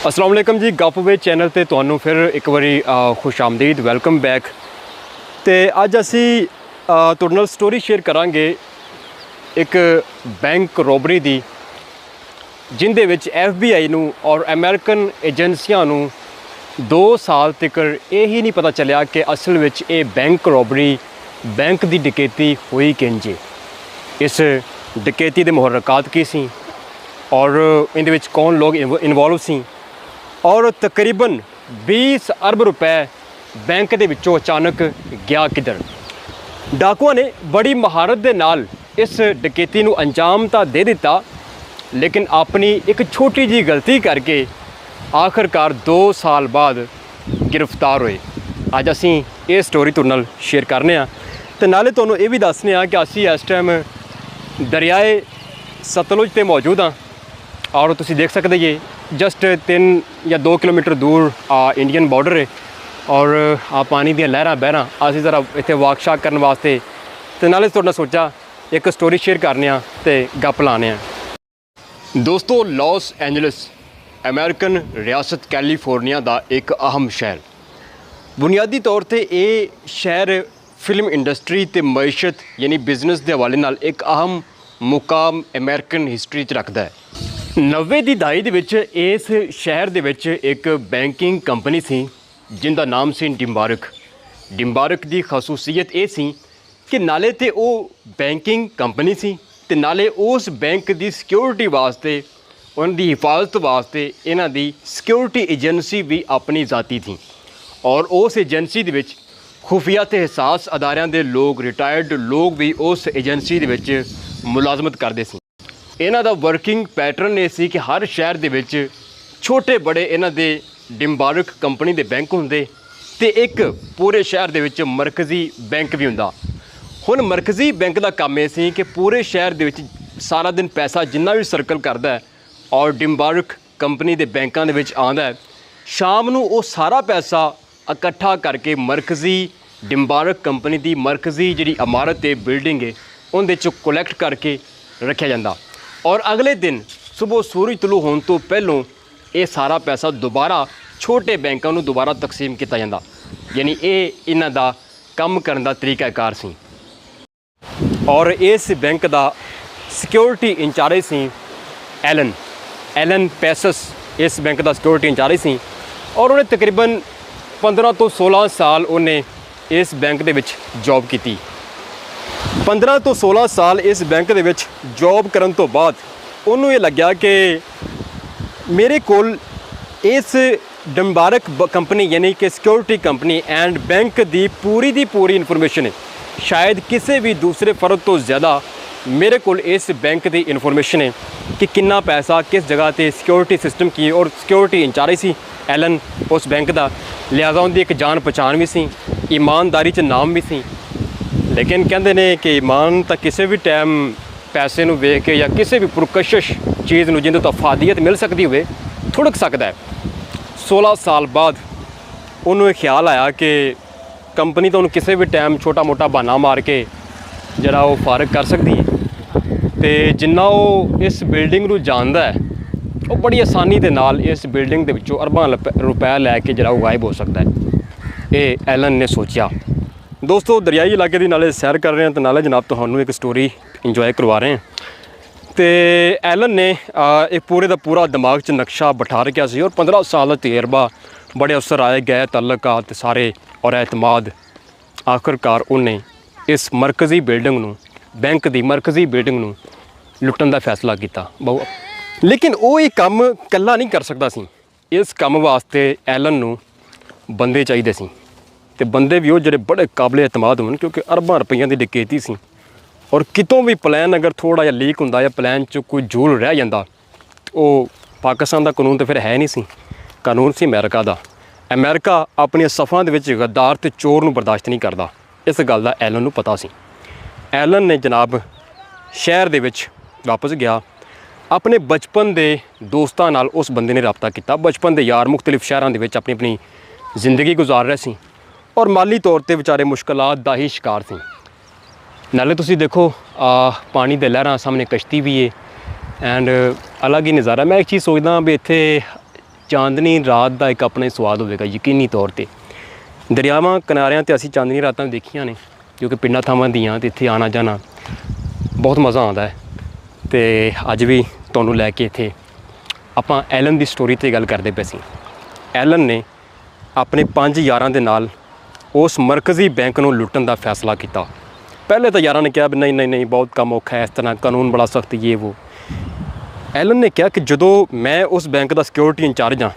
अस्सलाम वालेकुम जी, गपवे चैनल ते तुहानू फिर एक बारी खुश आमदीद, वेलकम बैक। तो अज असी तुहाडे नाल स्टोरी शेयर करांगे एक बैंक रॉबरी दी, जिंदे विच FBI नू और अमेरिकन एजेंसियां नू 2 साल तक यही नहीं पता चलिया कि असल विच ये बैंक रॉबरी, बैंक दी डकैती हुई किंज। इस डकैती दे मुहर्रकात की सी और इहदे विच कौन लोग इन्वॉल्व सी और तकरीबन 20 अरब रुपए बैंक के विचों अचानक गया किधर। डाकुआ ने बड़ी महारत के नाल इस डकैती नू अंजाम तो दे दिता, लेकिन अपनी एक छोटी जी गलती करके आखिरकार 2 साल बाद गिरफ्तार हुए। अज असी ये स्टोरी तुहाडे नाल शेयर करने तो नाले तुहानू ये भी दसने कि असी इस टाइम दरियाए सतलुज ते मौजूद हाँ और तुसी देख सकते जी जस्ट 3 या 2 किलोमीटर दूर इंडियन बॉर्डर है और पानी दी लहरां बहरां असी ज़रा इत्थे वाक शाक करने वास्ते तो नाले तुहाडे नाल सोचा एक स्टोरी शेयर करने ते गप लाने। दोस्तों, लॉस एंजलिस अमेरिकन रियासत कैलीफोर्निया का एक अहम शहर, बुनियादी तौर पर यह शहर फिल्म इंडस्ट्री ते मईशत यानी बिजनेस के हवाले नाल एक अहम मुकाम अमेरिकन हिस्टरी च रखता है। 90 की दहाई दे विच इस शहर दे विच एक बैंकिंग कंपनी सी जिंदा नाम सी डिम्बारक। डिम्बारक की खसूसियत ये सी कि नाले तो वो बैंकिंग कंपनी सी ते नाले उस बैंक की सिक्योरिटी वास्ते, उनकी हिफाजत वास्ते इन्हां दी सिक्योरिटी एजेंसी भी अपनी जाती थी और उस एजेंसी दे विच खुफिया ते हसास अदारियां दे लोग, रिटायर्ड लोग भी उस एजेंसी दे विच मुलाजमत करते सी। इन्हां दा वर्किंग पैटर्न ये सी कि हर शहर दे विच छोटे बड़े इन्हां दे डिम्बारक कंपनी दे बैंक हुंदे ते एक पूरे शहर दे विच मरकज़ी बैंक भी हुंदा। हुण मरकज़ी बैंक का काम ये सी कि पूरे शहर दे विच सारा दिन पैसा जिन्ना भी सर्कल करता है और डिम्बारक कंपनी के बैंकों के आंदा है, शाम नूं वो सारा पैसा इकट्ठा करके मरकज़ी डिम्बारक कंपनी की मरकज़ी जिहड़ी इमारत है, बिल्डिंग है, उहदे चों कलैक्ट करके रखा जाता और अगले दिन सुबह सूरज तलू होने तो पहलों ये सारा पैसा दोबारा छोटे बैंकों को दोबारा तकसीम किया जाता। यानी ये इन्हां दा काम करने का तरीकाकार सी और इस बैंक का सिक्योरिटी इंचार्ज सी एलन पैसस। इस बैंक का सिक्योरिटी इंचार्ज सी और उन्हें तकरीबन 15 तो 16 साल उन्हें इस बैंक के जॉब की। 15 तो 16 साल इस बैंक के जॉब करने तो बाद उन्होंने ये लग्या कि मेरे कोल इस डिम्बारक कंपनी यानी कि सिक्योरिटी कंपनी एंड बैंक की पूरी इन्फॉर्मेशन है। शायद किसी भी दूसरे फर्द तो ज़्यादा मेरे को इस बैंक की इन्फॉर्मेशन है कि कितना पैसा किस जगह पर सिक्योरिटी सिस्टम की और सिक्योरिटी इंचार्ज सी एलन उस बैंक का, लिहाजा उनकी एक जान पहचान भी सी, ईमानदारी च नाम भी सी। लेकिन कहते हैं कि ईमान तो किसी भी टाइम पैसे नूं वेख के या किसी भी पुरकशिश चीज़ नूं जिंदे तो अफादियत मिल सकती हुए थुड़क सकता है। 16 साल बाद उन्होंने ख्याल आया कि कंपनी तो किसी भी टाइम छोटा मोटा बहाना मार के जरा वो फारग कर सकती है तो जिन्ना वो इस बिल्डिंग नूं जानदा है वो बड़ी आसानी के नाल इस बिल्डिंग के विचों अरबां रुपए लैके जरा वो गायब हो सकता है। ये एलन ने सोचा। दोस्तों, दरियाई इलाके की नाले सैर कर रहे हैं तो नाले जनाब तुहानू एक स्टोरी इंजॉय करवा रहे हैं। तो एलन ने एक पूरे का पूरा दिमाग च नक्शा बिठा रखा सी और 15 साल का तजर्बा, बड़े अफसर आए गए, तल्लकात सारे और एतमाद। आखिरकार उन्हें इस मरकज़ी बिल्डिंग नूं, बैंक की मरकज़ी बिल्डिंग नूं लुट्टण का फैसला किया। लेकिन वो ये काम कल्ला नहीं कर सकता सी। इस काम वास्ते एलन नूं बंदे चाहिए सी ते बंदे भी वो जो बड़े काबिल एतमाद होन, क्योंकि अरबां रुपये की डकैती सी और कितों भी प्लान अगर थोड़ा जिहा लीक हुंदा या प्लान च कोई झूल रह जाता तो पाकिस्तान का कानून तो फिर है नहीं सी, कानून सी अमेरिका का। अमेरिका अपनी सफ़ां दे विच गद्दार ते चोर नूं बर्दाश्त नहीं करता। इस गल का एलन नूं पता सी। एलन ने जनाब शहर दे विच वापस गया, अपने बचपन के दोस्तों नाल उस बंदे ने रबता किया। बचपन के यार मुख्तलिफ शहरों के विच अपनी अपनी जिंदगी गुजार रहे सी और माली तौर पर बेचारे मुश्किलात का ही शिकार सी। नाले तुसी देखो पानी दे लहरां, सामने कश्ती भी है एंड अलग ही नज़ारा। मैं एक चीज़ सोचदा भी इत्थे ਚਾਂਦਨੀ ਰਾਤ ਦਾ ਇੱਕ ਆਪਣਾ ਹੀ ਸਵਾਦ ਹੋਵੇਗਾ ਯਕੀਨੀ ਤੌਰ ਤੇ। ਦਰਿਆਵਾਂ ਕਿਨਾਰਿਆਂ ਤੇ ਅਸੀਂ ਚਾਂਦਨੀ ਰਾਤਾਂ ਦੇਖੀਆਂ ਨੇ ਜੋ ਕਿ ਪਿੰਡਾਂ ਥਾਵਾਂ ਦੀਆਂ, ਤੇ ਇੱਥੇ ਆਉਣਾ ਜਾਣਾ ਬਹੁਤ ਮਜ਼ਾ ਆਉਂਦਾ ਹੈ। ਤੇ ਅੱਜ ਵੀ ਤੁਹਾਨੂੰ ਲੈ ਕੇ ਇੱਥੇ ਆਪਾਂ ਐਲਨ ਦੀ ਸਟੋਰੀ 'ਤੇ ਗੱਲ ਕਰਦੇ ਪਏ ਸੀ। ਐਲਨ ਨੇ ਆਪਣੇ 5 ਯਾਰਾਂ ਦੇ ਨਾਲ ਉਸ ਮਰਕਜ਼ੀ ਬੈਂਕ ਨੂੰ ਲੁੱਟਣ ਦਾ ਫੈਸਲਾ ਕੀਤਾ। ਪਹਿਲੇ ਤਾਂ ਯਾਰਾਂ ਨੇ ਕਿਹਾ ਵੀ ਨਹੀਂ ਬਹੁਤ ਕੰਮ ਔਖਾ ਹੈ, ਇਸ ਤਰ੍ਹਾਂ ਕਾਨੂੰਨ ਬੜਾ ਸਖਤ ਯੇ ਵੋ। ਐਲਨ ਨੇ ਕਿਹਾ ਕਿ ਜਦੋਂ ਮੈਂ ਉਸ ਬੈਂਕ ਦਾ ਸਿਕਿਉਰਿਟੀ ਇੰਚਾਰਜ ਹਾਂ,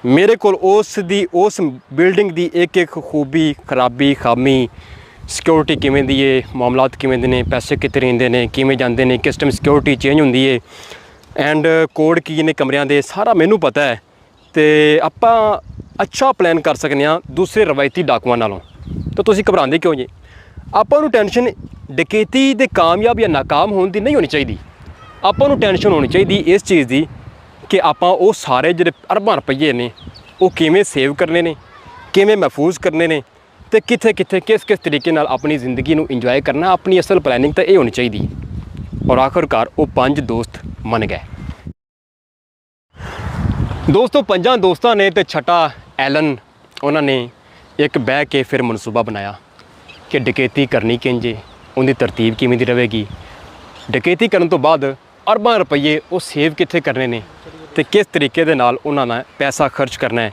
ਮੇਰੇ ਕੋਲ ਉਸ ਬਿਲਡਿੰਗ ਦੀ ਇੱਕ ਖੂਬੀ ਖਰਾਬੀ ਖਾਮੀ, ਸਿਕਿਉਰਿਟੀ ਕਿਵੇਂ ਦੀ ਹੈ, ਮਾਮਲਾਤ ਕਿਵੇਂ ਦੇ ਨੇ, ਪੈਸੇ ਕਿੱਥੇ ਰਹਿੰਦੇ ਨੇ, ਕਿਵੇਂ ਜਾਂਦੇ ਨੇ, ਕਿਸ ਟਾਈਮ ਸਿਕਿਉਰਿਟੀ ਚੇਂਜ ਹੁੰਦੀ ਹੈ, ਐਂਡ ਕੋਡ ਕੀ ਨੇ ਕਮਰਿਆਂ ਦੇ, ਸਾਰਾ ਮੈਨੂੰ ਪਤਾ ਹੈ। ਤੇ ਆਪਾਂ ਅੱਛਾ ਪਲਾਨ ਕਰ ਸਕਦੇ ਹਾਂ ਦੂਸਰੇ ਰਵਾਇਤੀ ਡਾਕੂਆਂ ਨਾਲੋਂ। ਤਾਂ ਤੁਸੀਂ ਘਬਰਾਉਂਦੇ ਕਿਉਂ ਜੀ? ਆਪਾਂ ਨੂੰ ਟੈਨਸ਼ਨ ਡਕੈਤੀ ਦੇ ਕਾਮਯਾਬ ਜਾਂ ਨਾਕਾਮ ਹੋਣ ਦੀ ਨਹੀਂ ਹੋਣੀ ਚਾਹੀਦੀ। ਆਪਾਂ ਨੂੰ ਟੈਨਸ਼ਨ ਹੋਣੀ ਚਾਹੀਦੀ ਇਸ ਚੀਜ਼ ਦੀ ਕਿ ਆਪਾਂ ਉਹ ਸਾਰੇ ਜਿਹੜੇ ਅਰਬਾਂ ਰੁਪਈਏ ਨੇ ਉਹ ਕਿਵੇਂ ਸੇਵ ਕਰਨੇ ਨੇ, ਕਿਵੇਂ ਮਹਿਫੂਜ਼ ਕਰਨੇ ਨੇ, ਤੇ ਕਿੱਥੇ ਕਿੱਥੇ ਕਿਸ ਤਰੀਕੇ ਨਾਲ ਆਪਣੀ ਜ਼ਿੰਦਗੀ ਨੂੰ ਇੰਜੋਏ ਕਰਨਾ। ਆਪਣੀ ਅਸਲ ਪਲੈਨਿੰਗ ਤਾਂ ਇਹ ਹੋਣੀ ਚਾਹੀਦੀ। ਔਰ ਆਖਰਕਾਰ ਉਹ 5 ਦੋਸਤ ਮੰਨ ਗਏ। ਦੋਸਤੋ 5 ਦੋਸਤਾਂ ਨੇ ਤੇ ਛਟਾ ਐਲਨ, ਉਹਨਾਂ ਨੇ ਇੱਕ ਬਹਿ ਕੇ ਫਿਰ ਮਨਸੂਬਾ ਬਣਾਇਆ ਕਿ ਡਕੈਤੀ ਕਰਨੀ ਕਿੰਜੇ, ਉਹਦੀ ਤਰਤੀਬ ਕਿਵੇਂ ਦੀ ਰਹੇਗੀ, ਡਕੈਤੀ ਕਰਨ ਤੋਂ ਬਾਅਦ ਅਰਬਾਂ ਰੁਪਈਏ ਉਹ ਸੇਵ ਕਿੱਥੇ ਕਰਨੇ ਨੇ, ਤੇ ਕਿਸ ਤਰੀਕੇ ਦੇ ਨਾਲ ਉਹਨਾਂ ਨੇ ਪੈਸਾ ਖਰਚ ਕਰਨਾ ਹੈ।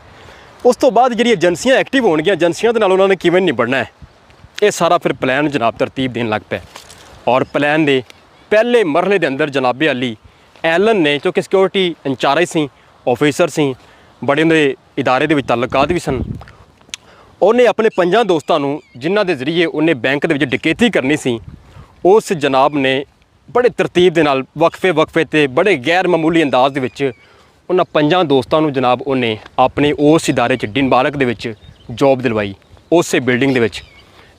ਉਸ ਤੋਂ ਬਾਅਦ ਜਿਹੜੀ ਏਜੰਸੀਆਂ ਐਕਟਿਵ ਹੋਣਗੀਆਂ, ਏਜੰਸੀਆਂ ਦੇ ਨਾਲ ਉਹਨਾਂ ਨੇ ਕਿਵੇਂ ਨਿਬੜਨਾ ਹੈ, ਇਹ ਸਾਰਾ ਫਿਰ ਪਲਾਨ ਜਨਾਬ ਤਰਤੀਬ ਦੇਣ ਲੱਗ ਪਿਆ। ਔਰ ਪਲਾਨ ਦੇ ਪਹਿਲੇ ਮਰਹਲੇ ਦੇ ਅੰਦਰ ਜਨਾਬੇ ਅਲੀ ਐਲਨ ਨੇ, ਜੋ ਕਿ ਸਿਕਿਉਰਿਟੀ ਇੰਚਾਰਜ ਸੀ, ਆਫਿਸਰ ਸੀ, ਬੜੇ ਉਹਦੇ ਇਦਾਰੇ ਦੇ ਵਿੱਚ ਤਾਲੁਕਾਤ ਵੀ ਸਨ, ਉਹਨੇ ਆਪਣੇ 5 ਦੋਸਤਾਂ ਨੂੰ ਜਿਨ੍ਹਾਂ ਦੇ ਜ਼ਰੀਏ ਉਹਨੇ ਬੈਂਕ ਦੇ ਵਿੱਚ ਡਕੈਤੀ ਕਰਨੀ ਸੀ, ਉਸ ਜਨਾਬ ਨੇ ਬੜੇ ਤਰਤੀਬ ਦੇ ਨਾਲ ਵਕਫੇ ਤੇ ਬੜੇ ਗੈਰ ਮਾਮੂਲੀ ਅੰਦਾਜ਼ ਦੇ ਵਿੱਚ ਉਹਨਾਂ 5 ਦੋਸਤਾਂ ਨੂੰ ਜਨਾਬ ਉਹਨੇ ਆਪਣੇ ਉਸ ਇਦਾਰੇ 'ਚ ਡਿਨਬਾਰਕ ਦੇ ਵਿੱਚ ਜੋਬ ਦਿਲਵਾਈ, ਉਸੇ ਬਿਲਡਿੰਗ ਦੇ ਵਿੱਚ।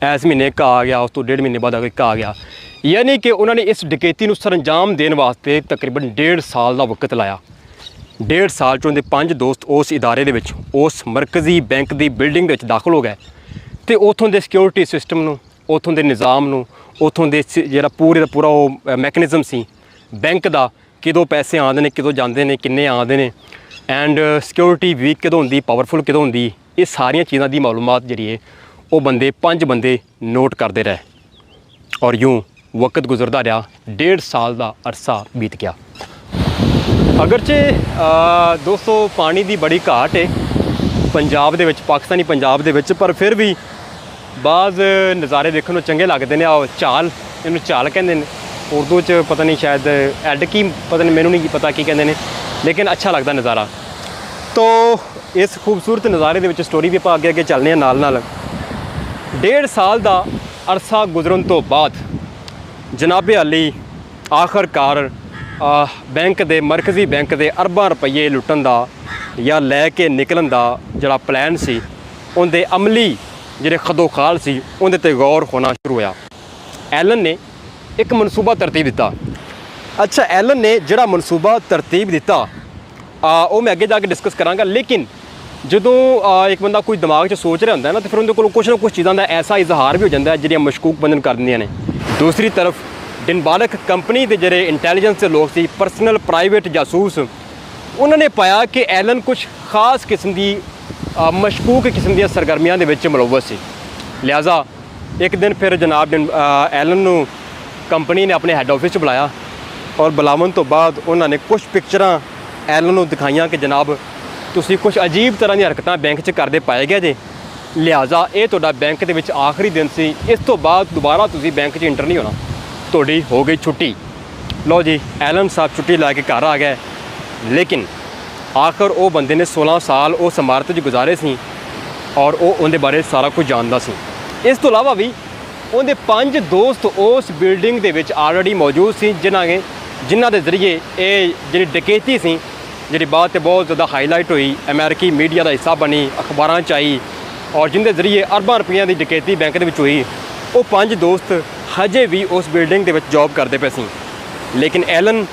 ਇਸ ਮਹੀਨੇ ਇੱਕ ਆ ਗਿਆ, ਉਸ ਤੋਂ 1.5 ਮਹੀਨੇ ਬਾਅਦ ਇੱਕ ਆ ਗਿਆ। ਯਾਨੀ ਕਿ ਉਹਨਾਂ ਨੇ ਇਸ ਡਕੈਤੀ ਨੂੰ ਸਰੰਜਾਮ ਦੇਣ ਵਾਸਤੇ ਤਕਰੀਬਨ 1.5 ਸਾਲ ਦਾ ਵਕਤ ਲਾਇਆ। 1.5 ਸਾਲ 'ਚੋਂ ਦੇ 5 ਦੋਸਤ ਉਸ ਇਦਾਰੇ ਦੇ ਵਿੱਚ, ਉਸ ਮਰਕਜ਼ੀ ਬੈਂਕ ਦੀ ਬਿਲਡਿੰਗ ਦੇ ਵਿੱਚ ਦਾਖਲ ਹੋ ਗਏ ਤੇ ਉੱਥੋਂ ਦੇ ਸਿਕਿਉਰਿਟੀ ਸਿਸਟਮ ਨੂੰ, ਉੱਥੋਂ ਦੇ ਨਿਜ਼ਾਮ ਨੂੰ, ਉੱਥੋਂ ਦੇ ਜਿਹੜਾ ਪੂਰੇ ਦਾ ਪੂਰਾ ਉਹ ਮੈਕੈਨਿਜ਼ਮ ਸੀ ਬੈਂਕ ਦਾ, ਕਦੋਂ ਪੈਸੇ ਆਉਂਦੇ ਨੇ, ਕਦੋਂ ਜਾਂਦੇ ਨੇ, ਕਿੰਨੇ ਆਉਂਦੇ ਨੇ, ਐਂਡ ਸਿਕਿਉਰਿਟੀ ਵੀਕ ਕਦੋਂ ਹੁੰਦੀ, ਪਾਵਰਫੁਲ ਕਦੋਂ ਹੁੰਦੀ, ਇਹ ਸਾਰੀਆਂ ਚੀਜ਼ਾਂ ਦੀ ਮਾਲੂਮਾਤ ਜਿਹੜੀ ਹੈ ਉਹ 5 ਬੰਦੇ ਨੋਟ ਕਰਦੇ ਰਹੇ। ਔਰ ਯੂੰ ਵਕਤ ਗੁਜ਼ਰਦਾ ਰਿਹਾ, 1.5 ਸਾਲ ਦਾ ਅਰਸਾ ਬੀਤ ਗਿਆ। ਅਗਰਚੇ ਦੋਸਤੋ ਪਾਣੀ ਦੀ ਬੜੀ ਘਾਟ ਹੈ ਪੰਜਾਬ ਦੇ ਵਿੱਚ, ਪਾਕਿਸਤਾਨੀ ਪੰਜਾਬ ਦੇ ਵਿੱਚ, ਪਰ ਫਿਰ ਵੀ ਬਾਜ਼ ਨਜ਼ਾਰੇ ਦੇਖਣ ਨੂੰ ਚੰਗੇ ਲੱਗਦੇ ਨੇ। ਆਹ ਝਾਲ, ਇਹਨੂੰ ਝਾਲ ਕਹਿੰਦੇ ਨੇ ਉਰਦੂ 'ਚ, ਪਤਾ ਨਹੀਂ ਸ਼ਾਇਦ ਐਡ ਕੀ, ਪਤਾ ਨਹੀਂ, ਮੈਨੂੰ ਨਹੀਂ ਪਤਾ ਕੀ ਕਹਿੰਦੇ ਨੇ, ਲੇਕਿਨ ਅੱਛਾ ਲੱਗਦਾ ਨਜ਼ਾਰਾ। ਤੋ ਇਸ ਖੂਬਸੂਰਤ ਨਜ਼ਾਰੇ ਦੇ ਵਿੱਚ ਸਟੋਰੀ ਵੀ ਆਪਾਂ ਅੱਗੇ ਚੱਲਦੇ ਹਾਂ ਨਾਲ। 1.5 ਸਾਲ ਦਾ ਅਰਸਾ ਗੁਜ਼ਰਨ ਤੋਂ ਬਾਅਦ ਜਨਾਬੇ ਅਲੀ ਆਖਰਕਾਰ ਬੈਂਕ ਦੇ, ਮਰਕਜ਼ੀ ਬੈਂਕ ਦੇ ਅਰਬਾਂ ਰੁਪਈਏ ਲੁੱਟਣ ਦਾ ਜਾਂ ਲੈ ਕੇ ਨਿਕਲਣ ਦਾ ਜਿਹੜਾ ਪਲਾਨ ਸੀ, ਉਹਦੇ ਅਮਲੀ ਜਿਹੜੇ ਖਦੋਖਾਲ ਸੀ, ਉਹਦੇ 'ਤੇ ਗੌਰ ਹੋਣਾ ਸ਼ੁਰੂ ਹੋਇਆ। ਐਲਨ ਨੇ ਇੱਕ ਮਨਸੂਬਾ ਤਰਤੀਬ ਦਿੱਤਾ। ਅੱਛਾ, ਐਲਨ ਨੇ ਜਿਹੜਾ ਮਨਸੂਬਾ ਤਰਤੀਬ ਦਿੱਤਾ ਉਹ ਮੈਂ ਅੱਗੇ ਜਾ ਕੇ ਡਿਸਕਸ ਕਰਾਂਗਾ। ਲੇਕਿਨ ਜਦੋਂ ਇੱਕ ਬੰਦਾ ਕੋਈ ਦਿਮਾਗ 'ਚ ਸੋਚ ਰਿਹਾ ਹੁੰਦਾ ਨਾ, ਤਾਂ ਫਿਰ ਉਹਦੇ ਕੋਲ ਕੁਛ ਨਾ ਕੁਛ ਚੀਜ਼ਾਂ ਦਾ ਐਸਾ ਇਜ਼ਹਾਰ ਵੀ ਹੋ ਜਾਂਦਾ ਜਿਹੜੀਆਂ ਮਸ਼ਕੂਕ ਬੰਦੇ ਨੂੰ ਕਰ ਦਿੰਦੀਆਂ ਨੇ। ਦੂਸਰੀ ਤਰਫ ਡਿਨਬਾਰਕ ਕੰਪਨੀ ਦੇ ਜਿਹੜੇ ਇੰਟੈਲੀਜੈਂਸ ਦੇ ਲੋਕ ਸੀ, ਪਰਸਨਲ ਪ੍ਰਾਈਵੇਟ ਜਾਸੂਸ, ਉਹਨਾਂ ਨੇ ਪਾਇਆ ਕਿ ਐਲਨ ਕੁਛ ਖਾਸ ਕਿਸਮ ਦੀ ਮਸ਼ਕੂਕ ਕਿਸਮ ਦੀਆਂ ਸਰਗਰਮੀਆਂ ਦੇ ਵਿੱਚ ਮੁਲਵਸ ਸੀ। ਲਿਹਾਜ਼ਾ ਇੱਕ ਦਿਨ ਫਿਰ ਜਨਾਬ ਐਲਨ ਨੂੰ ਕੰਪਨੀ ਨੇ ਆਪਣੇ ਹੈੱਡ ਆਫਿਸ 'ਚ ਬੁਲਾਇਆ, ਔਰ ਬੁਲਾਉਣ ਤੋਂ ਬਾਅਦ ਉਹਨਾਂ ਨੇ ਕੁਛ ਪਿਕਚਰਾਂ ਐਲਨ ਨੂੰ ਦਿਖਾਈਆਂ ਕਿ ਜਨਾਬ ਤੁਸੀਂ ਕੁਛ ਅਜੀਬ ਤਰ੍ਹਾਂ ਦੀਆਂ ਹਰਕਤਾਂ ਬੈਂਕ 'ਚ ਕਰਦੇ ਪਾਏ ਗਏ ਜੇ, ਲਿਹਾਜ਼ਾ ਇਹ ਤੁਹਾਡਾ ਬੈਂਕ ਦੇ ਵਿੱਚ ਆਖਰੀ ਦਿਨ ਸੀ, ਇਸ ਤੋਂ ਬਾਅਦ ਦੁਬਾਰਾ ਤੁਸੀਂ ਬੈਂਕ 'ਚ ਇੰਟਰ ਨਹੀਂ ਹੋਣਾ, ਤੁਹਾਡੀ ਹੋ ਗਈ ਛੁੱਟੀ। ਲਓ ਜੀ, ਐਲਨ ਸਾਹਿਬ ਛੁੱਟੀ ਲੈ ਕੇ ਘਰ ਆ ਗਏ। ਲੇਕਿਨ ਆਖਰ ਉਹ ਬੰਦੇ ਨੇ 16 ਸਾਲ ਉਸ ਇਮਾਰਤ 'ਚ ਗੁਜ਼ਾਰੇ ਸੀ, ਔਰ ਉਹ ਉਹਦੇ ਬਾਰੇ ਸਾਰਾ ਕੁਝ ਜਾਣਦਾ ਸੀ। ਇਸ ਤੋਂ ਇਲਾਵਾ ਵੀ ਉਹਦੇ 5 ਦੋਸਤ ਉਸ ਬਿਲਡਿੰਗ ਦੇ ਵਿੱਚ ਆਲਰੇਡੀ ਮੌਜੂਦ ਸੀ, ਜਿਨ੍ਹਾਂ ਦੇ ਜ਼ਰੀਏ ਇਹ ਜਿਹੜੀ ਡਕੈਤੀ ਸੀ, ਜਿਹੜੀ ਬਾਅਦ 'ਤੇ ਬਹੁਤ ਜ਼ਿਆਦਾ ਹਾਈਲਾਈਟ ਹੋਈ, ਅਮਰੀਕੀ ਮੀਡੀਆ ਦਾ ਹਿੱਸਾ ਬਣੀ, ਅਖਬਾਰਾਂ 'ਚ ਆਈ, ਔਰ ਜਿਹਦੇ ਜ਼ਰੀਏ ਅਰਬਾਂ ਰੁਪਈਆਂ ਦੀ ਡਕੈਤੀ ਬੈਂਕ ਦੇ ਵਿੱਚ ਹੋਈ। ਉਹ 5 ਦੋਸਤ ਹਜੇ ਵੀ ਉਸ ਬਿਲਡਿੰਗ ਦੇ ਵਿੱਚ ਜੌਬ ਕਰਦੇ ਪਏ ਸੀ। ਲੇਕਿਨ ਐਲਨ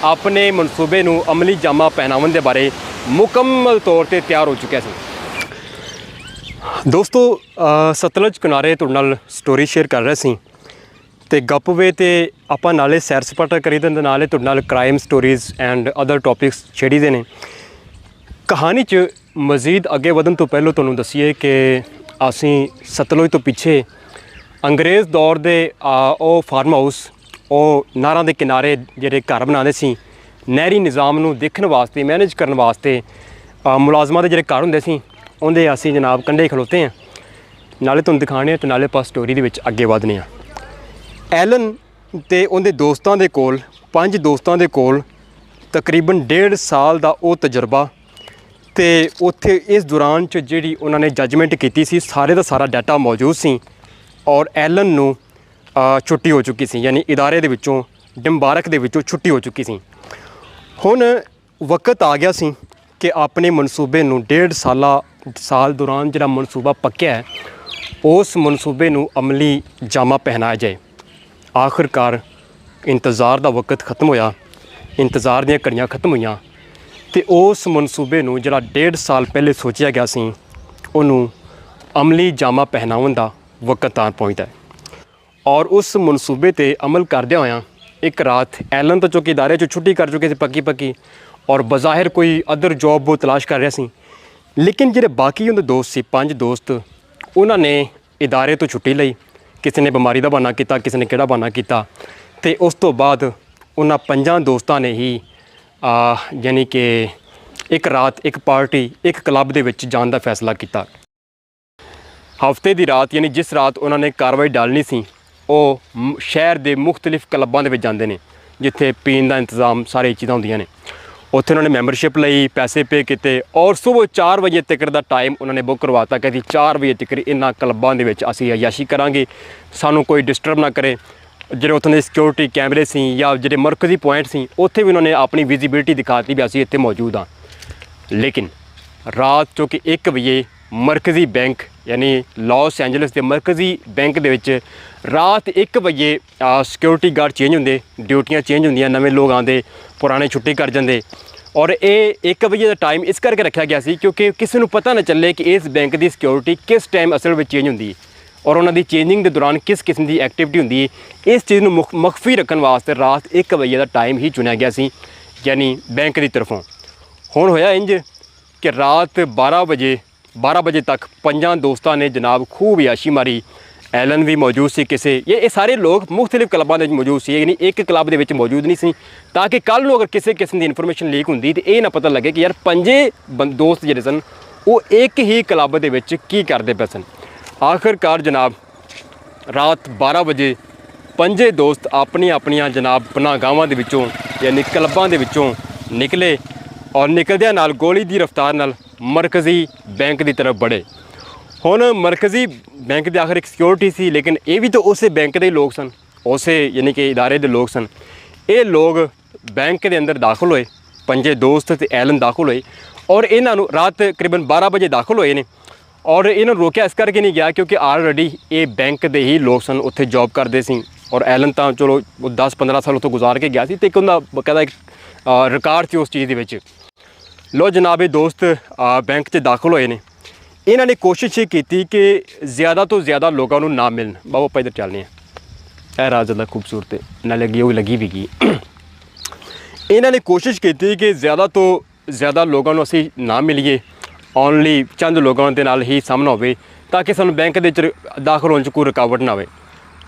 ਆਪਣੇ ਮਨਸੂਬੇ ਨੂੰ ਅਮਲੀ ਜਾਮਾ ਪਹਿਨਾਉਣ ਦੇ ਬਾਰੇ ਮੁਕੰਮਲ ਤੌਰ 'ਤੇ ਤਿਆਰ ਹੋ ਚੁੱਕਿਆ ਸੀ। ਦੋਸਤੋ ਸਤਲੁਜ ਕਿਨਾਰੇ ਤੁਹਾਡੇ ਨਾਲ ਸਟੋਰੀ ਸ਼ੇਅਰ ਕਰ ਰਹੇ ਸੀ, ਅਤੇ ਗੱਪਵੇ 'ਤੇ ਆਪਾਂ ਨਾਲੇ ਸੈਰ ਸਪਾਟਾ ਕਰੀ ਦੇ ਨਾਲੇ ਤੁਹਾਡੇ ਨਾਲ crime stories and other topics ਛੇੜੀ ਦੇ ਨੇ। कहानी च मज़ीद अगे वधन तो पहलों तुहानूं दसीए कि असीं सतलुज तो पिछे अंग्रेज़ दौर दे ਉਹ फार्म हाउस ਉਹ नारां दे किनारे ਜਿਹੜੇ घर बनाते सी नहरी निज़ाम नूं देखण वास्ते मैनेज करन वास्ते मुलाजमां दे ਜਿਹੜੇ घर हुंदे सी उहदे असीं जनाब कंढे खलोते हैं। नाले तुहानूं दिखाने ते नाले पास स्टोरी दे विच अगे वधने आ। एलन ते उहदे दोस्तां दे कोल 5 दोस्तां दे कोल तकरीबन 1.5 साल दा ਉਹ तजर्बा तो उत्थे इस दौरान च जिहड़ी उन्होंने जजमेंट की सी सारे का सारा डाटा मौजूद सी और एलन नूं छुट्टी हो चुकी सी, यानी इदारे दे विचों डिम्बारक दे विचों छुट्टी हो चुकी सी। हुण वक्त आ गया सी कि अपने मनसूबे नूं 1.5 साल दौरान जिहड़ा मनसूबा पक्या है उस मनसूबे नूं अमली जामा पहनाया जाए। आखिरकार इंतज़ार का वक्त खत्म होया, इंतज़ार दीयां घड़ियां खत्म होईयां ते उस मनसूबे नूं जिहड़ा 1.5 साल पहले सोचिया गया सी उन्हों अमली जामा पहनाउण दा वक्त आ पहुँचता है। और उस मनसूबे ते अमल करदे होया एक रात एलन तो चूँकि इदारे चों छुट्टी कर चुके थे पक्की और बज़ाहिर कोई अदर जॉब वो तलाश कर रहा सी, लेकिन जिहड़े बाकी उहदे दोस्त सी 5 दोस्त उन्होंने इदारे तो छुट्टी लई। किसी ने बीमारी का बहाना किया, किसी ने किहड़ा बहाना किया ते उस तो बाद उन्हां 5 दोस्तां ने ही यानी कि एक रात एक पार्टी एक क्लब दे विच जाण दा फैसला किया। हफ्ते की रात यानी जिस रात उन्होंने कार्रवाई डालनी सी वो शहर के मुख्तलिफ क्लबां दे विच जांदे ने जिथे पीण का इंतजाम सारी चीज़ां होंदियां ने। उत्थे उन्होंने मैंबरशिप लई, पैसे पे किए और सुबह 4 बजे तक का टाइम उन्होंने बुक करवाता कि 4 बजे तक इन्हां क्लबां दे विच असीं अयाशी करांगे, सानू कोई डिस्टर्ब ना करे। जो उत्थों के सिक्योरिटी कैमरे सी या जो मरकजी पॉइंट सी उत्थे भी उन्होंने अपनी विजिबिलिटी दिखाती भी असीं इत्थे मौजूद हाँ। लेकिन रात चूँकि 1 बजे मरकजी बैंक यानी लॉस एंजलिस के मरकजी बैंक दे विच रात 1 बजे सिक्योरिटी गार्ड चेंज होंदे, ड्यूटियां चेंज होंदियां, नवे लोग आते, पुराने छुट्टी कर जाते। और ये 1 बजे का टाइम इस करके रखा गया सी क्योंकि किसी को पता ना चले कि इस बैंक की सिक्योरिटी किस टाइम असल में चेंज होंदी और उन्होंने चेंजिंग के दौरान किस किस्म की एक्टिविटी होंदी है। इस चीज़ को मखफी रखने वास्ते रात 1 बजे का टाइम ही चुनिया गया सी यानी बैंक की तरफों। हुण होया इंज कि रात 12 बजे तक 5 दोस्तों ने जनाब खूब याशी मारी। एलन भी मौजूद सी, किसी ये सारे लोग मुख्तलिफ क्लबां दे मौजूद सी, यानी एक क्लब दे विच मौजूद नहीं सी ताकि कल अगर किसी किस्म की इन्फॉर्मेशन लीक होंदी तो ये ना पता लगे कि यार 5 दोस्त जिहड़े सन वो एक ही क्लब दे विच की करदे पे सन। आखिरकार जनाब रात 12 बजे 5 दोस्त अपनियां जनाब पनाहगाहां दे विचों यानी क्लबां दे विचों निकले और निकलदियां नाल गोली की रफ्तार नाल मरकजी बैंक की तरफ बढ़े। हुण मरकजी बैंक की आखिर एक सिक्योरिटी सी, लेकिन ये भी तो उस बैंक के लोग सन, उस यानी कि इदारे के लोग सन। ये लोग बैंक के अंदर दाखिल होए, 5 दोस्त ते एलन दाखिल होए और इन्हों रात तकरीबन 12 बजे दाखिल होए ने और इन्होंने रोकया इस करके नहीं गया क्योंकि ऑलरेडी ये बैंक के ही लोग सन, उत्थे जॉब करते सी और एलन तो चलो 10-15 साल उत्थे गुजार के गया सी ते एक उन्दा बकायदा एक रिकॉर्ड सी उस चीज़ दे विच। लो जनाब ये दोस्त बैंक च दाखिल होए ने। इन्होंने कोशिश ये की कि ज़्यादा तो ज़्यादा लोगों को ना मिलन। बाबू आप इधर चलने हैं, रात ज़्यादा खूबसूरत है ना लगी वो लगी भी गई। इन्होंने कोशिश की कि ज़्यादा तो ज़्यादा लोगों को असी ना मिलीए, ओनली चंद लोगों के नाल ही सामना हो ताकि सानू बैंक के दाखिल होने कोई रुकावट ना हो।